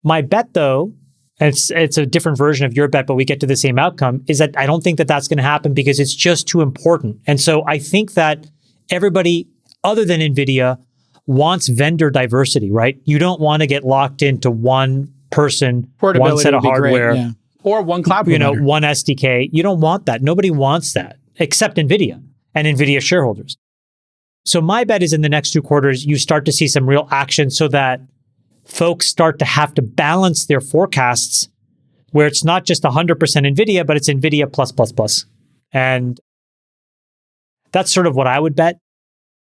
A: My bet, though, and it's a different version of your bet, but we get to the same outcome, is that I don't think that's going to happen because it's just too important. And so I think that everybody other than NVIDIA wants vendor diversity, right? You don't want to get locked into one person, one set of hardware,
B: great, yeah. Or one cloud provider.
A: one SDK. You don't want that. Nobody wants that except NVIDIA and NVIDIA shareholders. So my bet is in the next 2 quarters, you start to see some real action so that folks start to have to balance their forecasts where it's not just 100% NVIDIA, but it's NVIDIA plus, plus, plus. And that's sort of what I would bet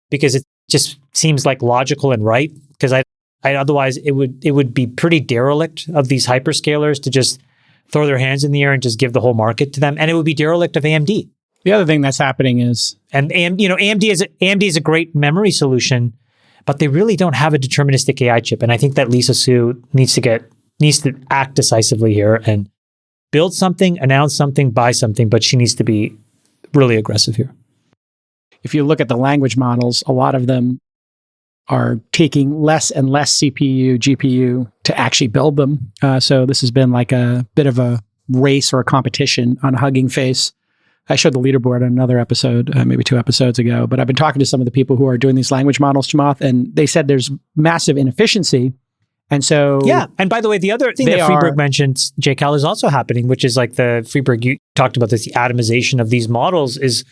A: because it just seems like logical and right. Because I otherwise it would be pretty derelict of these hyperscalers to just throw their hands in the air and just give the whole market to them. And it would be derelict of AMD.
B: The other thing that's happening is,
A: and AMD is a great memory solution, but they really don't have a deterministic AI chip. And I think that Lisa Su needs to act decisively here and build something, announce something, buy something, but she needs to be really aggressive here.
B: if you look at the language models, a lot of them are taking less and less CPU, GPU to actually build them. So this has been like a bit of a race or a competition on Hugging Face. I showed the leaderboard on another episode, maybe 2 episodes ago, but I've been talking to some of the people who are doing these language models, Chamath, and they said there's massive inefficiency. And so...
A: Yeah. And by the way, the other thing that Friedberg mentioned, J. Cal, is also happening, which is like the Friedberg, you talked about this, the atomization of these models is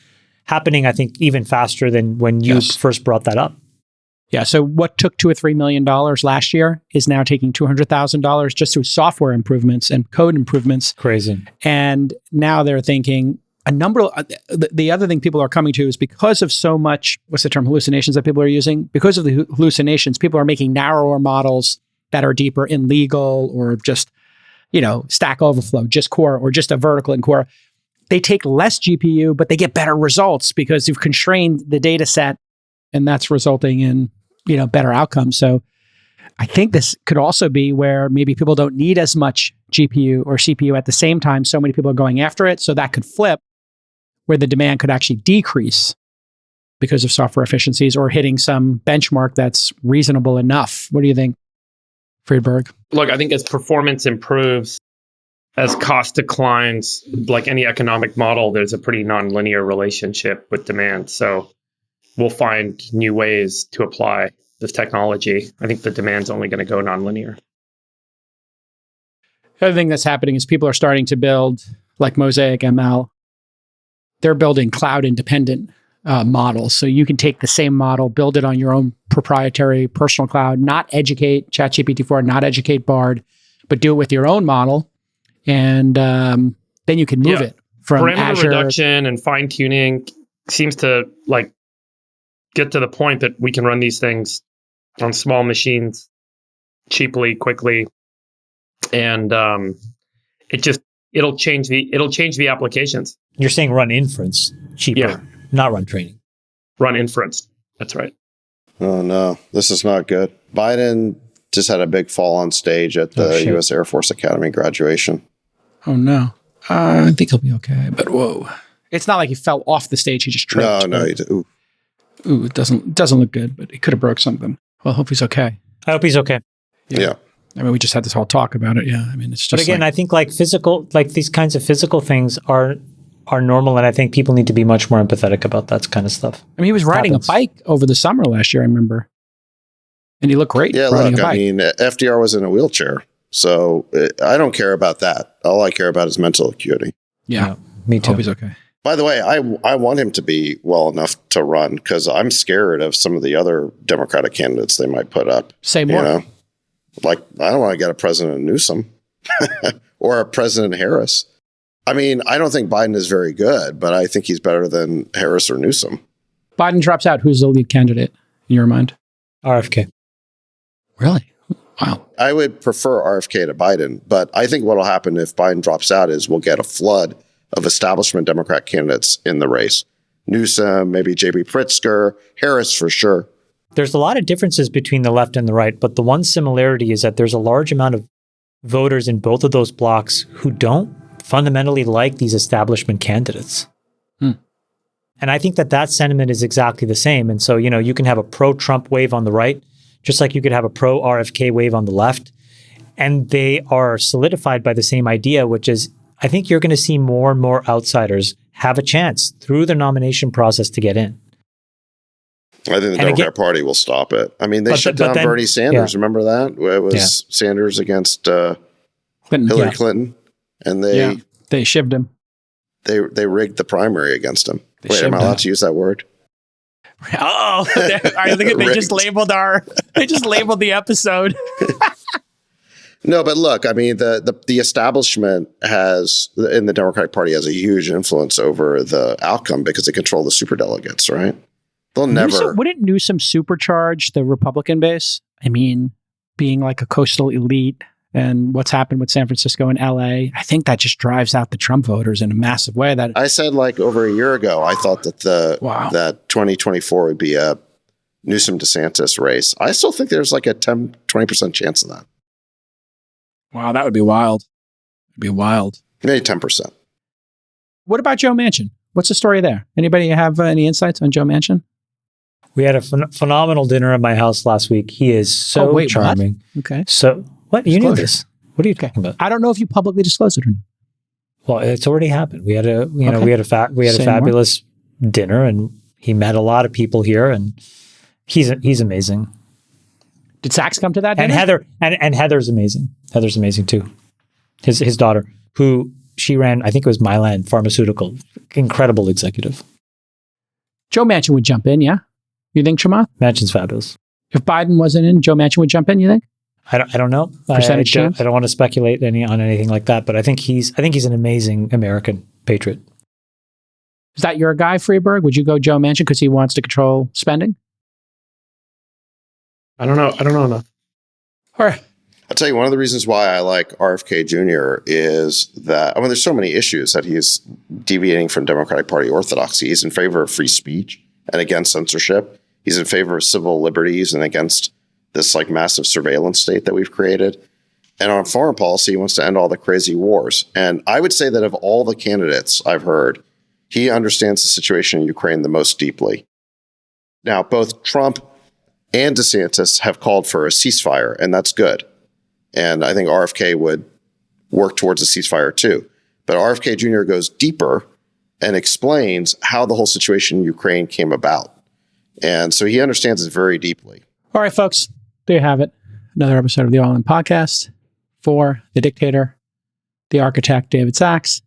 A: happening, I think, even faster than when you first brought that up.
B: Yeah. So what took $2 or $3 million last year is now taking $200,000 just through software improvements and code improvements.
A: Crazy.
B: And now they're thinking a number of, the other thing people are coming to is because of so much, what's the term, hallucinations that people are using? Because of the hallucinations, people are making narrower models that are deeper in legal or just, Stack Overflow, just core, or just a vertical in core. They take less GPU, but they get better results because you've constrained the data set, and that's resulting in, better outcomes. So I think this could also be where maybe people don't need as much GPU or CPU at the same time. So many people are going after it. So that could flip where the demand could actually decrease because of software efficiencies or hitting some benchmark that's reasonable enough. What do you think, Friedberg?
C: Look, I think as performance improves, as cost declines, like any economic model, there's a pretty nonlinear relationship with demand. So we'll find new ways to apply this technology. I think the demand's only going to go nonlinear.
B: The other thing that's happening is people are starting to build, like Mosaic ML, they're building cloud-independent models. So you can take the same model, build it on your own proprietary personal cloud, not educate ChatGPT-4, not educate Bard, but do it with your own model. And then you can move it from
C: parameter
B: Azure.
C: reduction and fine-tuning seems to get to the point that we can run these things on small machines cheaply, quickly, and it'll change the applications.
A: You're saying run inference cheaper, not run training.
C: Run inference. That's right.
D: Oh no, this is not good. Biden just had a big fall on stage at the U.S. Air Force Academy graduation.
B: Oh no, I think he'll be okay. But whoa, it's not like he fell off the stage; he just tripped.
D: No, he did. Ooh,
B: it doesn't look good, but he could have broke something. Well, I hope he's okay.
A: I hope he's okay.
D: Yeah.
B: I mean, we just had this whole talk about it. Yeah. I mean, it's just.
A: But again, I think these kinds of physical things are normal, and I think people need to be much more empathetic about that kind of stuff.
B: I mean, he was riding a bike over the summer last year, I remember. And he looked great.
D: Yeah, look, I mean, FDR was in a wheelchair. So I don't care about that. All I care about is mental acuity.
B: Yeah.
A: Me too.
B: Hope he's okay.
D: By the way, I want him to be well enough to run because I'm scared of some of the other Democratic candidates they might put up.
B: Say more.
D: Like, I don't want to get a President Newsom or a President Harris. I mean, I don't think Biden is very good, but I think he's better than Harris or Newsom.
B: Biden drops out. Who's the lead candidate in your mind?
A: RFK.
B: Really? Wow.
D: I would prefer RFK to Biden, but I think what will happen if Biden drops out is we'll get a flood of establishment Democrat candidates in the race. Newsom, maybe J.B. Pritzker, Harris for sure.
A: There's a lot of differences between the left and the right, but the one similarity is that there's a large amount of voters in both of those blocks who don't fundamentally like these establishment candidates. And I think that sentiment is exactly the same. And so, you can have a pro-Trump wave on the right, just like you could have a pro-RFK wave on the left. And they are solidified by the same idea, which is, I think you're going to see more and more outsiders have a chance through the nomination process to get in.
D: I think the Democrat Party will stop it. I mean, they shut down Bernie Sanders. Remember that? It was Sanders against Hillary Clinton. And they
B: shivved him.
D: They rigged the primary against him. Wait, am I allowed to use that word?
B: Oh, I think they just labeled the episode.
D: No, but look, I mean, the establishment in the Democratic Party has a huge influence over the outcome because they control the superdelegates, right? They'll never.
B: Wouldn't Newsom supercharge the Republican base? I mean, being like a coastal elite and what's happened with San Francisco and LA, I think that just drives out the Trump voters in a massive way. That
D: I said like over a year ago, I thought that that 2024 would be a Newsom DeSantis race. I still think there's like a 20% chance of that.
B: Wow, that would be wild. It'd be wild.
D: Maybe 10%.
B: What about Joe Manchin? What's the story there? Anybody have any insights on Joe Manchin?
A: We had a phenomenal dinner at my house last week. He is so charming.
B: What? Okay.
A: So what? You knew this. What are you talking about?
B: I don't know if you publicly disclosed it or not.
A: Well, it's already happened. We had a we had a
B: Say
A: fabulous dinner, and he met a lot of people here, and he's amazing.
B: Did Sachs come to that
A: And
B: dinner?
A: Heather and Heather's amazing. Heather's amazing too. His daughter, who she ran, I think it was Mylan Pharmaceutical, incredible executive.
B: Joe Manchin would jump in, yeah? You think, Chamath?
A: Manchin's fabulous.
B: If Biden wasn't in, Joe Manchin would jump in, you think?
A: I don't know.
B: Percentage chance?
A: I don't want to speculate on anything like that, but I think he's an amazing American patriot.
B: Is that your guy, Freeberg? Would you go Joe Manchin because he wants to control spending?
C: I don't know enough.
B: All right.
D: I'll tell you, one of the reasons why I like RFK Jr. is that, there's so many issues that he's deviating from Democratic Party orthodoxy. He's in favor of free speech and against censorship. He's in favor of civil liberties and against this like massive surveillance state that we've created. And on foreign policy, he wants to end all the crazy wars. And I would say that of all the candidates I've heard, he understands the situation in Ukraine the most deeply. Now, both Trump and DeSantis have called for a ceasefire, and that's good. And I think RFK would work towards a ceasefire too. But RFK Jr. goes deeper and explains how the whole situation in Ukraine came about. And so he understands it very deeply.
B: All right, folks. There you have it. Another episode of the All In Podcast for the dictator, the architect, David Sachs,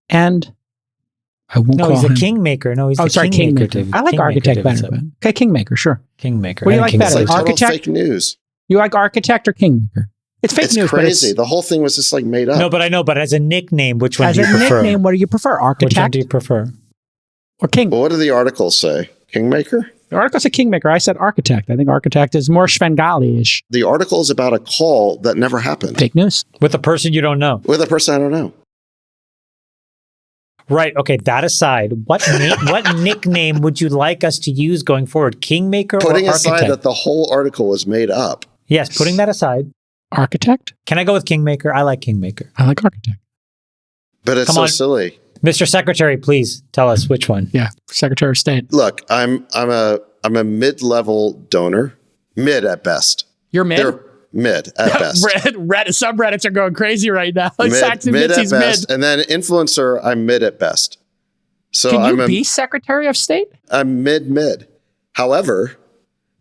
B: and I won't call
A: he's
B: him.
A: the kingmaker. No, he's
B: Kingmaker.
A: Kingmaker. David.
B: I like
A: Kingmaker,
B: architect
A: David
B: better.
A: said.
B: But, okay, Kingmaker, sure.
A: Kingmaker.
B: What do you
A: I
B: like
A: think
B: better?
D: It's like total
B: Architect?
D: fake news.
B: You like architect or Kingmaker? It's fake
D: It's
B: news,
D: crazy. The whole thing was just like made up.
A: No, but I know. But as a nickname, which one
B: as
A: do you
B: a
A: prefer?
B: nickname, what do you prefer?
A: Which one
B: Architect
A: do you prefer?
B: or King?
D: Well, what do the articles say? Kingmaker?
B: The article said Kingmaker. I said architect. I think architect is more Svengali-ish.
D: The article is about a call that never happened
B: Fake news.
A: With a person you don't know.
D: with a person I don't know.
A: Right. Okay. That aside, what nickname would you like us to use going forward? Kingmaker
D: Putting
A: or
D: aside
A: architect?
D: that the whole article was made up.
A: Yes. Putting that aside.
B: Architect?
A: Can I go with Kingmaker? I like Kingmaker.
B: I like architect.
D: But it's
A: Come
D: so
A: on.
D: silly.
A: Mr. Secretary, please tell us which one.
B: Yeah, Secretary of State.
D: Look, I'm a mid-level donor, mid at best.
B: You're mid?
D: They're mid at best.
B: Subreddits are going crazy right now.
D: Mid at best. And then influencer, I'm mid at best. So
B: Can
D: I'm
B: you be Secretary of State?
D: I'm mid. However,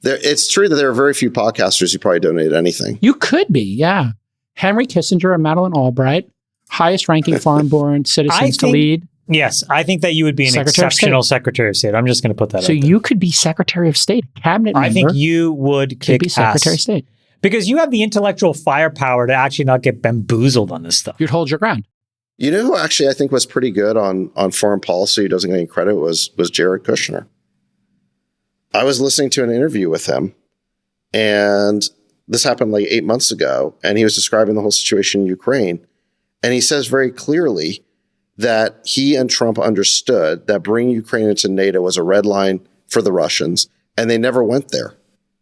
D: it's true that there are very few podcasters who probably donate anything.
B: You could be, yeah. Henry Kissinger and Madeleine Albright, highest ranking foreign-born citizens to lead.
A: Yes, I think that you would be an
B: Secretary of
A: exceptional Secretary of State. I'm just going to put that
B: So
A: out there.
B: you could be Secretary of State, cabinet member.
A: I think you would
B: could
A: kick
B: be Secretary of
A: ass.
B: State.
A: Because you have the intellectual firepower to actually not get bamboozled on this stuff.
B: You'd hold your ground.
D: You know who actually I think was pretty good on foreign policy, who doesn't get any credit, was Jared Kushner. I was listening to an interview with him, and this happened like 8 months ago, and he was describing the whole situation in Ukraine. And he says very clearly that he and Trump understood that bringing Ukraine into NATO was a red line for the Russians, and they never went there.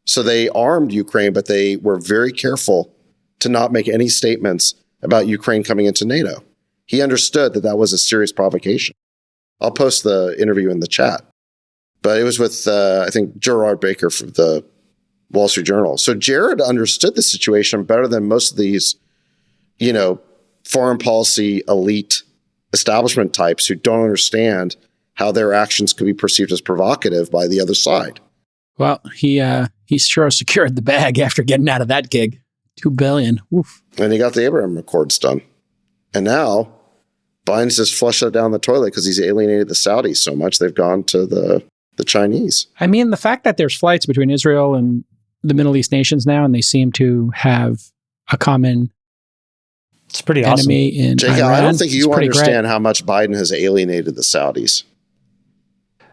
D: So they armed Ukraine, but they were very careful to not make any statements about Ukraine coming into NATO. He understood that that was a serious provocation. I'll post the interview in the chat. But it was with, I think, Gerard Baker from the Wall Street Journal. So Jared understood the situation better than most of these, foreign policy elite establishment types who don't understand how their actions could be perceived as provocative by the other side.
B: Well, he sure secured the bag after getting out of that gig. $2 billion. Oof.
D: And he got the Abraham Accords done. And now Biden's just flushed it down the toilet because he's alienated the Saudis so much they've gone to the Chinese.
B: I mean, the fact that there's flights between Israel and the Middle East nations now, and they seem to have a common
A: It's pretty awesome.
B: enemy in
D: Jake,
B: Iran.
D: I don't think you
B: It's pretty
D: understand how much Biden has alienated the Saudis.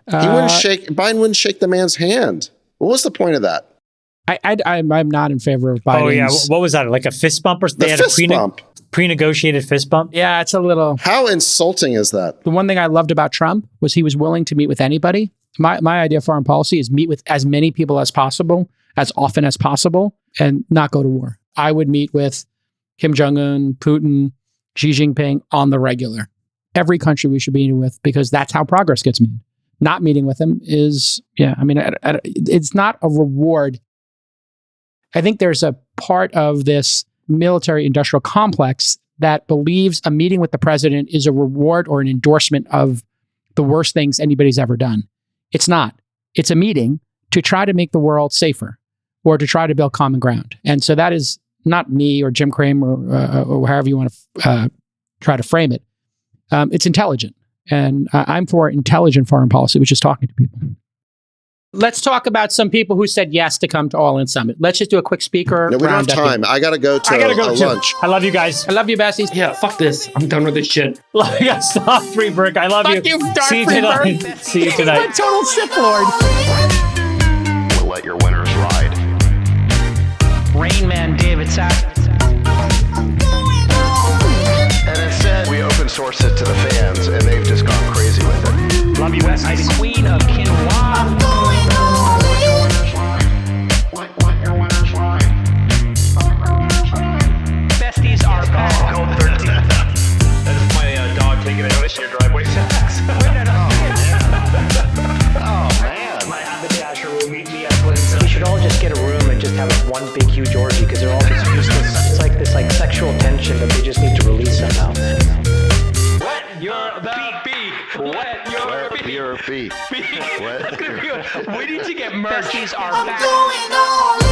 B: great.
D: Biden wouldn't shake the man's hand. What was the point of that?
B: I'm not in favor of Biden's.
A: Oh, yeah. What was that? Like a fist bump? Or
D: The
A: they had
D: fist
A: a
D: bump.
A: pre-negotiated fist bump?
B: Yeah, it's a little.
D: How insulting is that?
B: The one thing I loved about Trump was he was willing to meet with anybody. My idea of foreign policy is meet with as many people as possible, as often as possible, and not go to war. I would meet with Kim Jong-un, Putin, Xi Jinping on the regular. Every country we should be meeting with, because that's how progress gets made. Not meeting with them is, it's not a reward. I think there's a part of this military industrial complex that believes a meeting with the president is a reward or an endorsement of the worst things anybody's ever done. It's not. It's a meeting to try to make the world safer or to try to build common ground. And so that is not me or Jim Cramer or however you want to try to frame it. It's intelligent. And I'm for intelligent foreign policy, which is talking to people. Let's talk about some people who said yes to come to All In Summit. Let's just do a quick speaker.
D: No, we don't have time. I got to go to lunch.
A: I love you guys.
B: I love you, Besties.
C: Yeah, fuck this. I'm done with this shit.
A: Love you guys. Darth Freeberg. I love
B: Fuck you, Darth
A: See you
B: Freeberg.
A: tonight. See you
B: He's
A: tonight.
B: a total Sith Lord.
E: We'll let your winners ride.
F: Rain Man David Sack.
E: And instead, we open source it to the fans, and they've just gone crazy with it.
F: Love you, Bestie. The Queen of Quinoa. Besties are back.
E: That's my dog taking a notice in your driveway. Oh, man.
F: My haberdasher will meet me at Clinton. We should all just get a room and just have one big huge orgy because they're all just useless. It's like this sexual tension that they just need to release somehow. Wet your beak. Wet your beak.
E: Your feet.
F: That's gonna be good. We need to get merch. Besties are back.
G: Going all in.